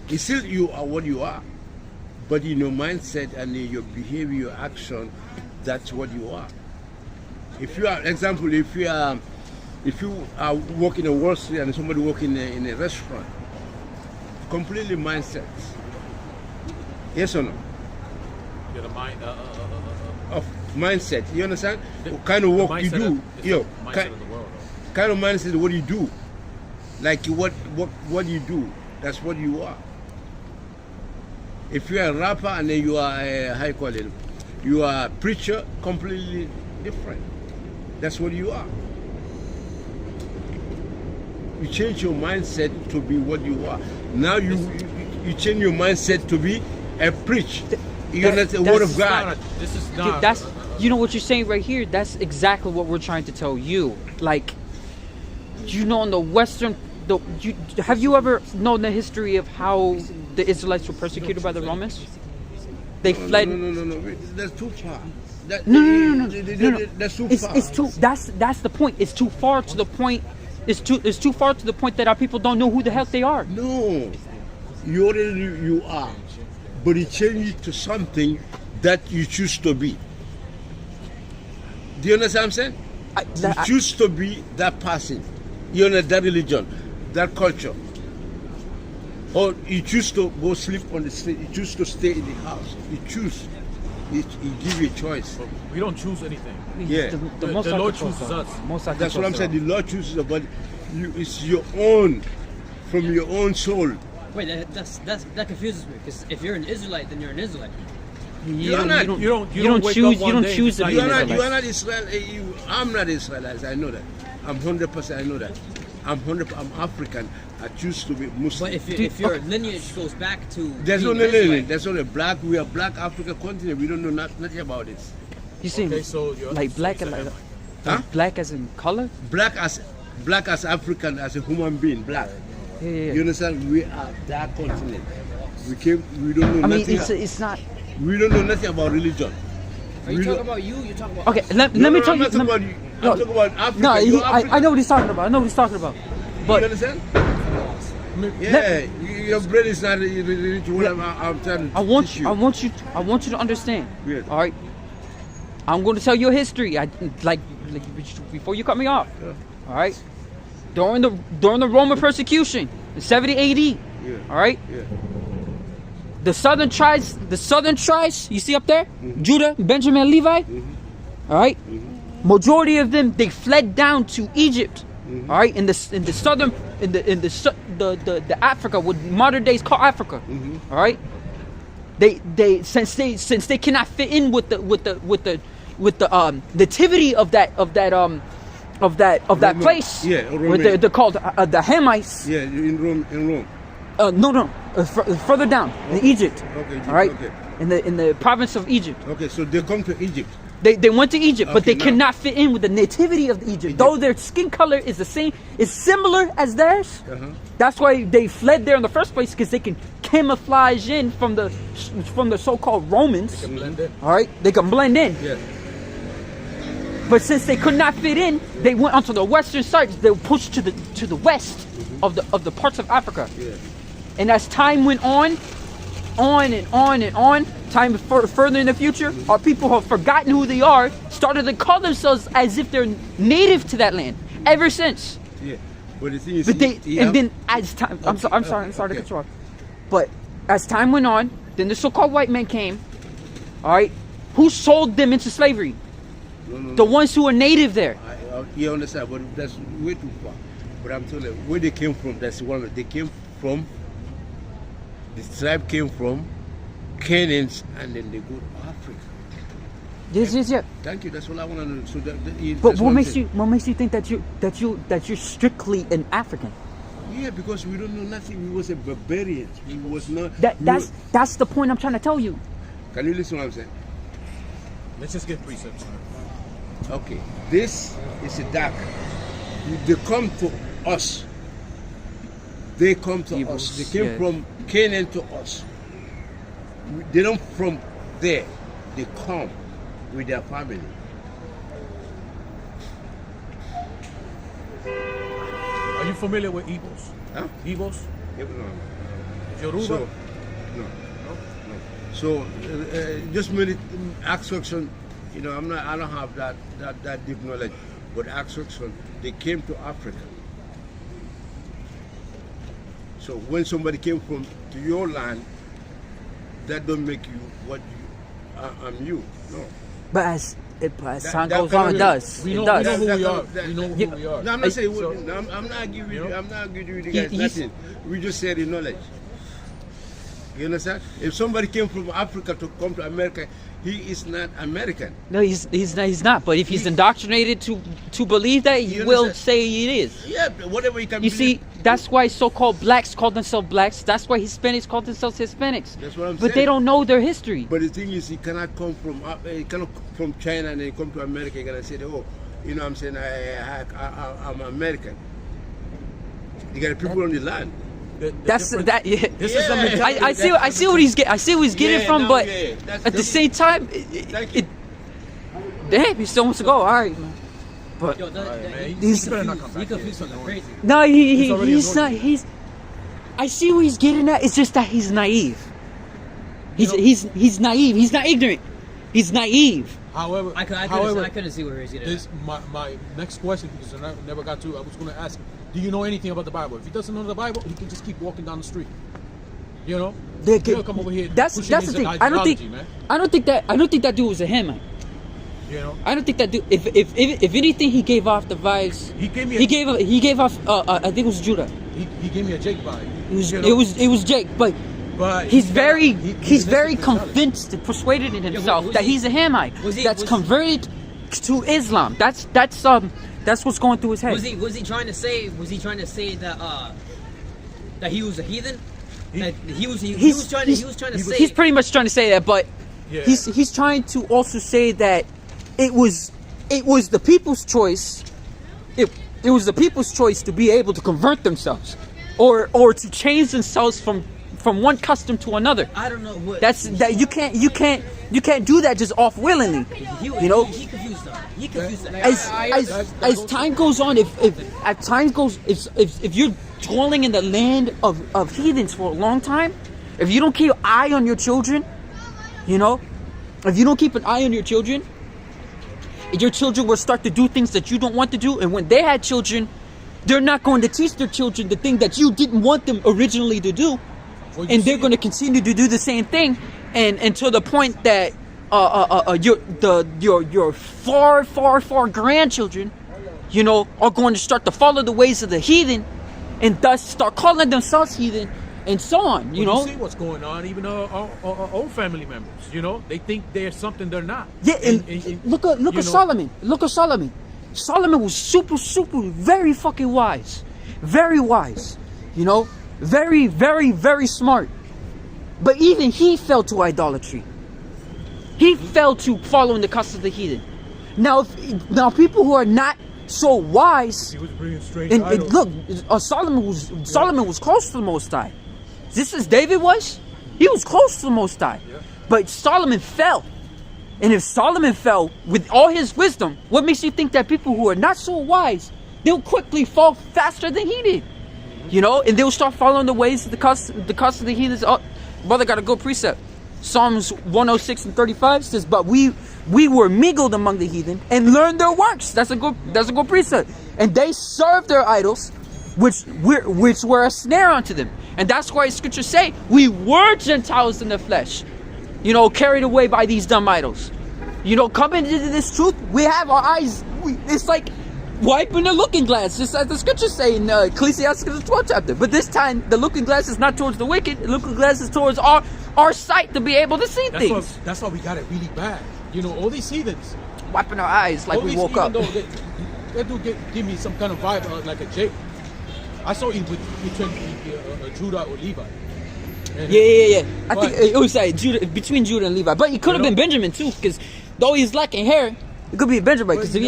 It's still you are what you are. But in your mindset and in your behavior, your action, that's what you are. If you are, example, if you are working in a Wall Street and somebody working in a restaurant, completely mindset. Yes or no? Get a mind. Of mindset. You understand? What kind of work you do? Mindset of the world. Kind of mindset. What you do? Like what you do? That's what you are. If you are a rapper and then you are a high quality, you are a preacher, completely different. That's what you are. You change your mindset to be what you are. Now you change your mindset to be a preach. You're not the word of God. This is not. That's you know what you're saying right here. That's exactly what we're trying to tell you. Like, in the Western. Have you ever known the history of how the Israelites were persecuted by the Romans? They fled. No. That's too far. No. That's too far. It's too. That's the point. It's too far to the point. It's too far to the point that our people don't know who the heck they are. No, you already you are, but you change it to something that you choose to be. Do you understand what I'm saying? You choose to be that person. You know that religion, that culture. Or you choose to go sleep on the street. You choose to stay in the house. You choose. He give you a choice. But we don't choose anything. Yeah. The Lord chooses us. That's what I'm saying. The Lord chooses, but it's your own, from your own soul. Wait, that confuses me. Because if you're an Israelite, then you're an Israelite. You don't choose to be an Israelite. You are not Israel. I'm not Israelite. I know that. I'm 100%. I know that. I'm African. I choose to be Muslim. But if your lineage goes back to There's no being lineage. Israelite, There's only black. We are black African continent. We don't know nothing about it. You see, Okay, so you're like black so and like, Huh? black as in color. Black as African, as a human being. Black. Yeah. You understand? We are that continent. We don't know I mean, nothing. it's not. We don't know nothing about religion. are you We talking don't- about you? You're talking about Okay, let No, me no, tell I'm you. not talking about you. I'm talking about Africa. No, You're African. I know what he's talking about. You But understand? Yeah, your brain is not really what I'm trying to I want teach you. I want you to understand. Yeah. All right. I'm going to tell you a history. Like before you cut me off. Yeah. All right. During the Roman persecution in 70 AD. Yeah. All right. Yeah. The southern tribes, you see up there, Judah, Benjamin, Levi. All right. Majority of them, they fled down to Egypt. All right, in the southern, in the Africa, what modern days call Africa. All right. They since they cannot fit in with the nativity of that place. Yeah, they're called the Hamites. Yeah, in Rome. No, further down in Egypt. Okay. All right. Okay. In the province of Egypt. Okay, so they come to Egypt. They went to Egypt, but Okay, they cannot fit in with the nativity of Egypt. Though their skin color is the same, is similar as theirs. That's why they fled there in the first place, because they can camouflage in from the so-called Romans. They can blend in. All right, they can blend in. Yeah. But since they could not fit in, they went onto the western side. They were pushed to the west of the parts of Africa. Yeah. And as time went on and on, time further in the future, our people have forgotten who they are, started to call themselves as if they're native to that land. Ever since. Yeah. But the thing is, And then as time, I'm sorry to cut you off. But as time went on, then the so-called white men came. All right, who sold them into slavery? The ones who are native there. You understand, but that's way too far. But I'm telling you, where they came from, that's one. They came from. The tribe came from Canaan, and then they go to Africa. Yes. Thank you. That's all I want to know. So But what makes you think that you're strictly an African? Yeah, because we don't know nothing. We was a barbarians. We was not. That's the point I'm trying to tell you. Can you listen to what I'm saying? Let's just get precepts. Okay, this is a dark. They come to us. They come to us. They came from Canaan to us. They don't from there. They come with their family. Are you familiar with Igbos? Huh? Igbos? No. Yoruba? So, no. So just minute action. You know, I don't have that deep knowledge. But action, they came to Africa. So when somebody came to your land, that don't make you what I'm you. No. But as time goes on, it does. We know who we are. We know who we are. No, I'm not saying. I'm not giving you. I'm not giving you guys nothing. We just share the knowledge. You understand? If somebody came from Africa to come to America, he is not American. No, he's not. But if he's indoctrinated to believe that, he will say it is. Yeah, whatever he can. You see, that's why so-called blacks call themselves blacks. That's why Hispanics call themselves Hispanics. That's what I'm saying. But they don't know their history. But the thing is, he cannot come from China and then come to America and say, oh, you know what I'm saying, I'm American. You got people on the land. This is the mentality. I see what he's getting from, but at the same time, damn, he still wants to go. All right, man. But He's confused on the crazy. No, he's not. I see what he's getting at. It's just that he's naive. He's naive. He's not ignorant. He's naive. However, I couldn't see where he's getting at. My next question, because I never got to, I was going to ask, do you know anything about the Bible? If he doesn't know the Bible, he can just keep walking down the street. You know, he'll come over here. That's the thing. I don't think that dude was a Hamite. You know, I don't think that dude. If anything, he gave off the vibes. He gave off. I think it was Judah. He gave me a Jake vibe. It was Jake, but he's very convinced and persuaded in himself that he's a Hamite that's converted to Islam. That's what's going through his head. Was he trying to say that that he was a heathen? He's pretty much trying to say that, but he's trying to also say that it was the people's choice. It was the people's choice to be able to convert themselves, or to change themselves from from one custom to another. I don't know what. You can't do that just off willingly. You know, he confused them. He confused them. as time goes on, if you're dwelling in the land of heathens for a long time, if you don't keep an eye on your children, you know, if you don't keep an eye on your children will start to do things that you don't want to do. And when they had children, they're not going to teach their children the thing that you didn't want them originally to do. And they're going to continue to do the same thing, and until the point that your far grandchildren, you know, are going to start to follow the ways of the heathen, and thus start calling themselves heathen, and so on. You know, you see what's going on. Even our own family members, you know, they think they're something they're not. Yeah, and look at Solomon. Look at Solomon. Solomon was super, very fucking wise, very wise. You know. Very, very smart. But even he fell to idolatry. He fell to following the customs of the heathen. Now people who are not so wise, he was bringing strange and idols. look, Solomon was close to the Most High. Just as David was, he was close to the Most High. Yeah. But Solomon fell. And if Solomon fell with all his wisdom, what makes you think that people who are not so wise, they'll quickly fall faster than he did? You know, and they'll start following the ways of the custom of the heathens. Oh, brother got a good precept. Psalms 106:35 says, "But we were mingled among the heathen and learned their works." That's a good precept. And they served their idols, which were a snare unto them. And that's why scriptures say we were Gentiles in the flesh, you know, carried away by these dumb idols. You know, coming into this truth, we have our eyes. It's like wiping the looking glass, just as the scriptures say in Ecclesiastes 12th chapter. But this time, the looking glass is not towards the wicked. The looking glass is towards our sight to be able to see things. That's why we got it really bad. You know, all these heathens. Wiping our eyes like we woke up. They do give me some kind of vibe like a Jake. I saw it between Judah or Levi. And Yeah. I think it was like between Judah and Levi. But it could have been Benjamin too, because though he's lacking hair, it could be Benjamin. Because if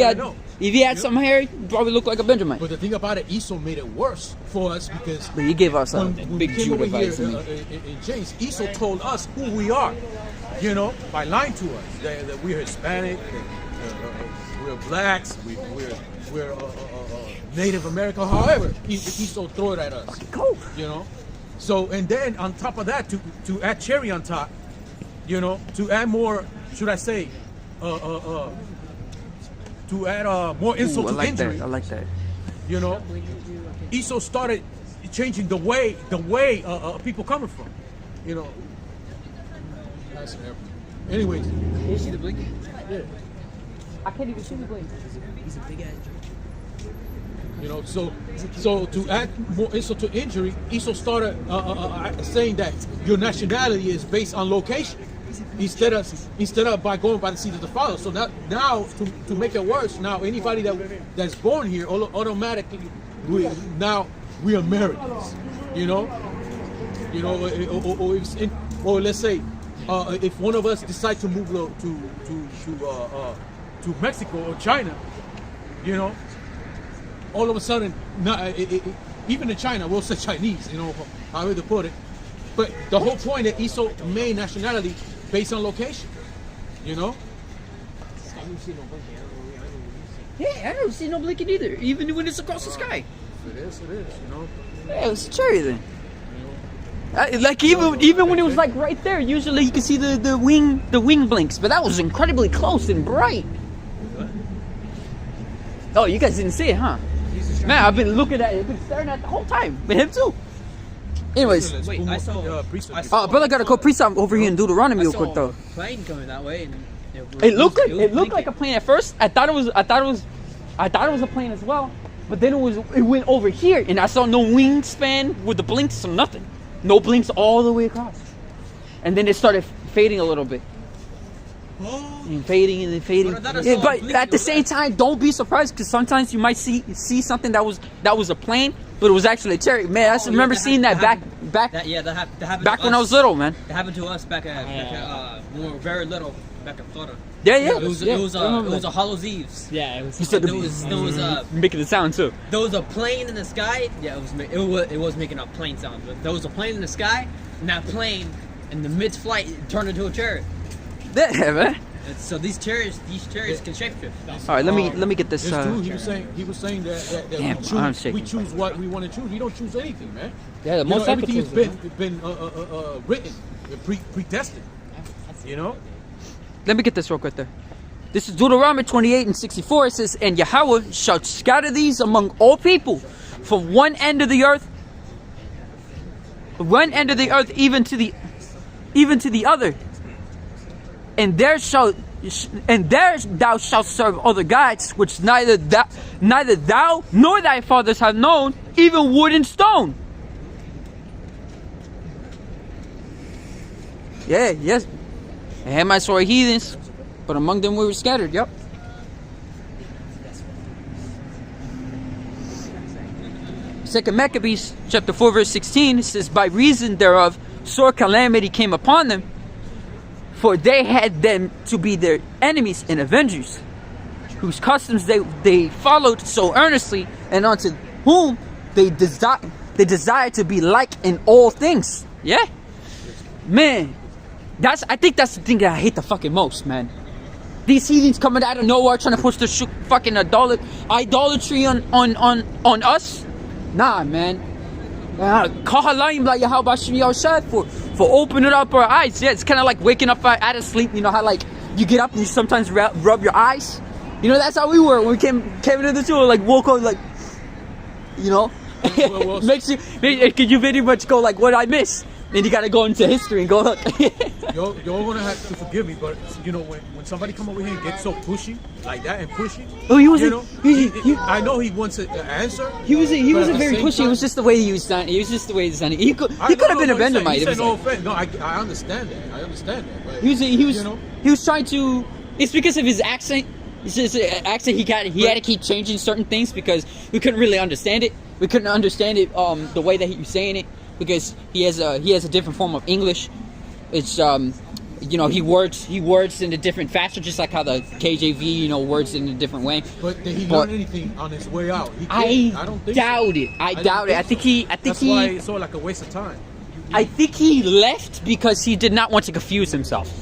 he had some hair, he'd probably look like a Benjamin. But the thing about it, Esau made it worse for us because But he gave us a when big we came Judah over here vibes. in James, Esau told us who we are, you know, by lying to us that we're Hispanic, we're blacks, we're Native American. However, Esau threw it at us, you know. So and then on top of that, to add cherry on top, you know, to add more, should I say, to add more insult to injury. I like that. You know, Esau started changing the way people coming from. You know. Anyways, Can you see the blink? yeah. I can't even see the blade. He's a big ass. You know, so to add more insult to injury, Esau started saying that your nationality is based on location instead of by going by the seed of the father. So now to make it worse, now anybody that's born here automatically we Americans. You know, or let's say if one of us decide to move to Mexico or China, you know. All of a sudden, even in China, we'll say Chinese, you know, however to put it. But the whole point that Esau made nationality based on location, you know? Yeah, I don't see no blinking either, even when it's across the sky. It is, you know? Yeah, it was cherry then. Like even when it was like right there, usually you can see the wing blinks, but that was incredibly close and bright. Oh, you guys didn't see it, huh? Man, I've been looking at it, I've been staring at it the whole time. With him too. Anyways, Wait, I saw brother gotta go preach over here in Deuteronomy real quick though. A plane coming that way, and It looked like a plane at first. I thought it was a plane as well. But then it went over here, and I saw no wingspan with the blinks or nothing. No blinks all the way across. And then it started fading a little bit. And fading and then fading. But at the same time, don't be surprised, because sometimes you might see something that was a plane, but it was actually a chariot. Man, I remember seeing that back that happened back to when us. I was little, man. It happened to us back when we were very little, back in Florida. Yeah. It was a Hallows Eves. Yeah, it was. You said There was making the sound too. there was a plane in the sky. Yeah, it was making a plane sound. But there was a plane in the sky, and that plane in the mid-flight turned into a chariot. Yeah, man. And so these chariots can shapeshift. All right, let me get this. This dude, he was saying that Damn, we choose what we want to choose. We don't choose anything, man. Yeah, the You know, most everything has ethical. been written, predestined. You know. Let me get this real quick there. This is Deuteronomy 28:64. It says, "And Yahawah shall scatter these among all people, from one end of the earth, even to the other. And there thou shalt serve other gods, which neither thou nor thy fathers have known, even wood and stone." Yeah, yes. The Hamites were heathens, but among them we were scattered. Yep. Second Maccabees chapter 4 verse 16 says, "By reason thereof sore calamity came upon them, for they had them to be their enemies and avengers, whose customs they followed so earnestly, and unto whom they desire to be like in all things." Yeah, man. I think that's the thing that I hate the fucking most, man. These heathens coming out of nowhere trying to push their fucking idolatry on us. Nah, man. Kahalayim like Yahawashi for opening up our eyes. Yeah, it's kind of like waking up out of sleep. You know how like you get up and you sometimes rub your eyes. You know, that's how we were when we came into the tour. Like woke up, like, you know, makes you very much go like, what did I miss? Then you gotta go into history and go look. You're gonna have to forgive me, but you know when somebody come over here and get so pushy like that and pushy. Oh, he was. You know, I know he wants an answer. He wasn't very same pushy. time, it was just the way he was standing. It was just the way he was standing. He could have been a Benjamite. He said no offense. No, I understand that. I understand that. But, He was trying to. It's because of his accent. It's just accent. He had to keep changing certain things because we couldn't really understand it. We couldn't understand it the way that he was saying it, because he has a different form of English. It's he words in a different fashion, just like how the KJV words in a different way. But did he learn anything on his way out? I don't think doubt so. it. I doubt it. I think That's why it's sort of like a waste of time. I think he left because he did not want to confuse himself.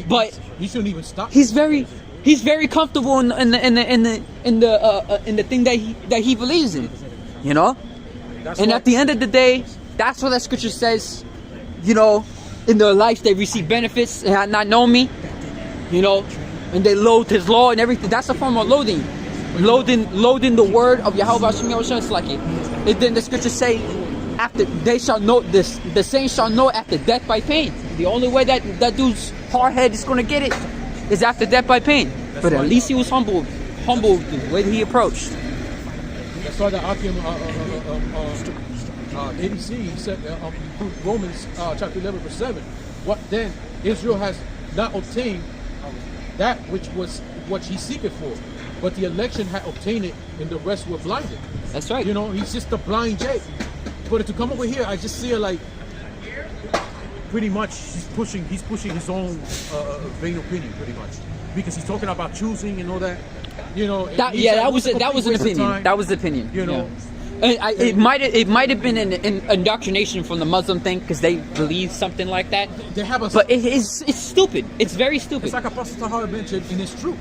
But he shouldn't even stop. He's very comfortable in the thing that he believes in, and at the end of the day, that's what that scripture says. In their life they receive benefits and had not known me, and they loathe his law and everything. That's a form of loathing the word of Yahawashi. It's like it. And then the scriptures say, after they shall know this, the saints shall know after death by pain. The only way that dude's hard head is going to get it is after death by pain. But at least he was humbled the way that he approached. That's why the Akim ADC said Romans chapter 11 verse 7. What then? Israel has not obtained that which was what he seeketh for, but the election had obtained it, and the rest were blinded. That's right. He's just a blind jay. But to come over here, I just see it like pretty much he's pushing his own vain opinion, pretty much, because he's talking about choosing and all that. That was an opinion. That was the opinion. It might have been an indoctrination from the Muslim thing, because they believe something like that. But it's stupid. It's very stupid. It's like Apostle Tahar mentioned, and it's true.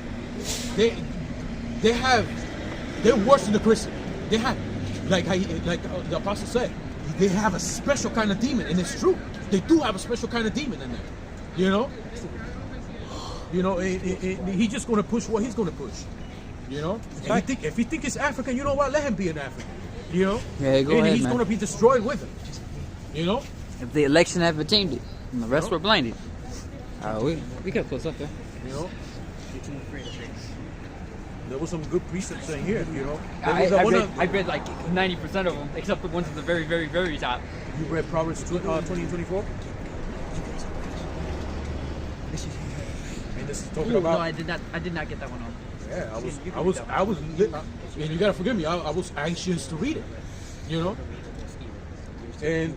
They're worse than the Christian. They have, like the Apostle said, they have a special kind of demon, and it's true. They do have a special kind of demon in there. He's just going to push what he's going to push. If he think it's African, you know what? Let him be an African. Yeah, go and ahead, he's going to be destroyed with him. If the election had obtained it, and the rest were blinded. We got close up there. There was some good precepts in here. I read like 90% of them, except the ones at the very, very, very top. You read Proverbs 20 and 24? And this is talking about. No, I did not get that one on. Yeah, I was, and you gotta forgive me. I was anxious to read it, and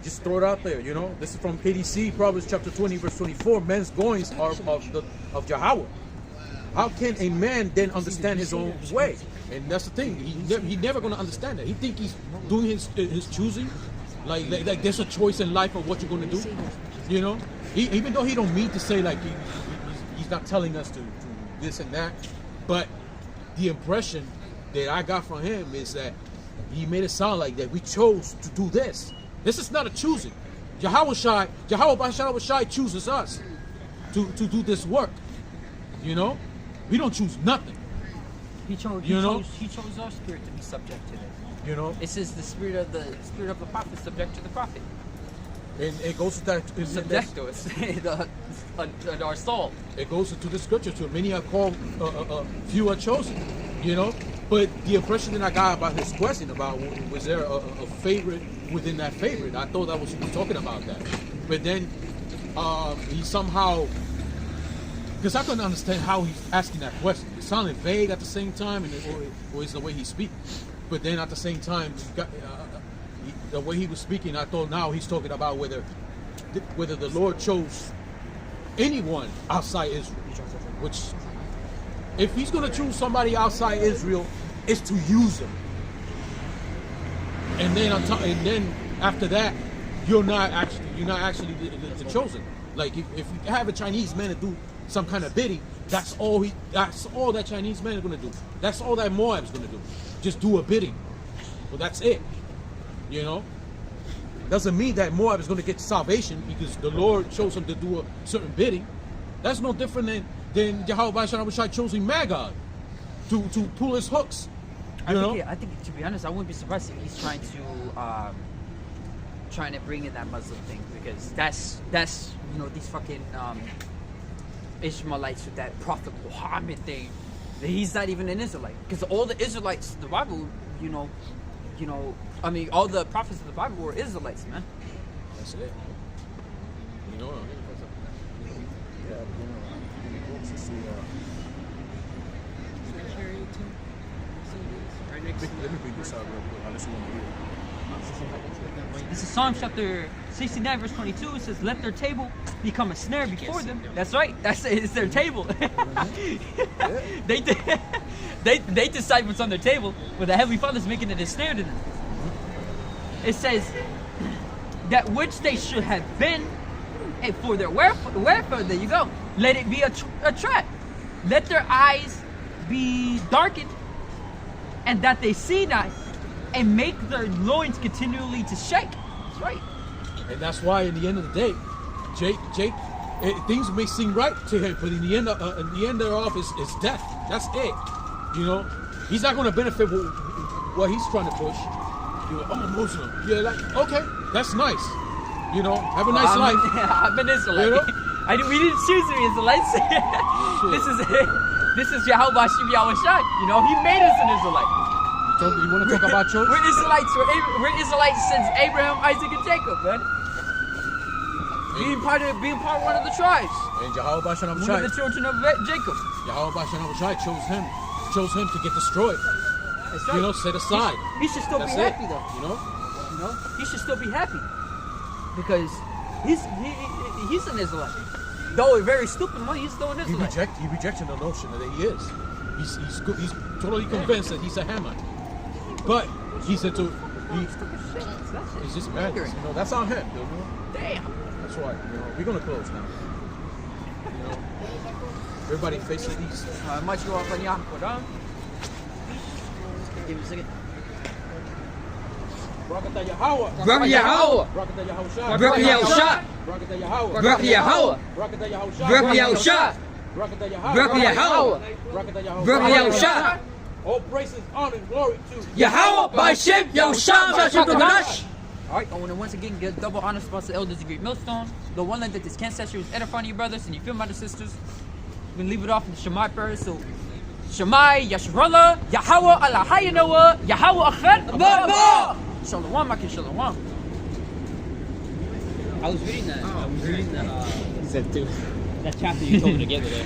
just throw it out there. This is from KDC, Proverbs chapter 20, verse 24. Men's goings are of Yahawah. How can a man then understand his own way? And that's the thing. He's never gonna understand that. He think he's doing his choosing, Like there's a choice in life of what you're gonna do. You know, even though he don't mean to say like he's not telling us to this and that, but the impression that I got from him is that he made it sound like that we chose to do this. This is not a choosing. Yahawashi chooses us to do this work. You know, we don't choose nothing. He chose our spirit to be subject to this. You know, It says the spirit of the prophet subject to the prophet. and it goes to that. Subject to us, our soul. It goes into the scripture too. Many are called, few are chosen. You know, but the impression that I got about his question about was there a favorite within that favorite, I thought that was he was talking about that. But then he somehow, because I couldn't understand how he's asking that question. It sounded vague at the same time, and or it's the way he speaks. But then at the same time, the way he was speaking, I thought now he's talking about whether the Lord chose anyone outside Israel. Which, if he's going to choose somebody outside Israel, it's to use them. And then after that, you're not actually the chosen. Like if you have a Chinese man to do some kind of bidding, that's all that Chinese man is going to do. That's all that Moab is going to do. Just do a bidding. Well, that's it. You know, doesn't mean that Moab is going to get salvation because the Lord chose him to do a certain bidding. That's no different than Yahawashi choosing Magog to pull his hooks. I think to be honest, I wouldn't be surprised if he's trying to bring in that Muslim thing, because that's these fucking Ishmaelites with that Prophet Muhammad thing. He's not even an Israelite, because all the Israelites, the Bible, all the prophets of the Bible were Israelites, man. That's it. You know, let me bring this out real quick. Unless you want to hear it. This is Psalm chapter 69, verse 22. It says, "Let their table become a snare before them." That's right. It's their table. They decide what's on their table, but the Heavenly Father's making it a snare to them. It says that which they should have been, and for their wherefore, there you go. Let it be a trap. Let their eyes be darkened, and that they see not, and make their loins continually to shake. That's right. And that's why, in the end of the day, Jake, things may seem right to him, but in the end thereof is death. That's it. You know, he's not going to benefit with what he's trying to push. You know, I'm a Muslim. Yeah, like, okay, that's nice. You know, have a nice life. I'm an Israelite. You know? We didn't choose to be Israelites. This is Yahawashi Yahawashi. You know, he made us an Israelite. You want to talk about choice? We're Israelites. We're Israelites since Abraham, Isaac, and Jacob, man. Being part of one of the tribes. And Yahawashi One of the children of Jacob. Yahawashi chose him to get destroyed. That's right. You know, set aside. He should still be happy, though. You know, he should still be happy because he's an Israelite. Though a very stupid one, he's still an Israelite. He rejected the notion that he is. He's totally convinced that he's a Hamite. But he said he's just mad. You know, that's on him. You know? Damn. That's why. You know, we're gonna close now. You know, everybody face the east. Much you off on Yahawah. Give me a second. Brakata Yahawah. Brakata Yahawah. Brakata Yahawashi. Brakata Yahawashi. Brakata Yahawah. Brakata Yahawah. Brakata Yahawashi. Brakata Yahawashi. Brakata Yahawah. Brakata Yahawah. Brakata Yahawah. Brakata Yahawashi. All praises, honor, and glory to Yahawah by Shem Yahawashi. Alright, I want to once again give double honor spots to Elders of Great Millstone. The one that this can't session was edifying you brothers and you feel my sisters. We're going to leave it off in the Shema prayer. So, Shema, Yashrullah, Yahawah, Allah Hayanoah, Yahawah Achad, Shalom, Makin Shalom. I was reading that. That chapter you told me to get today.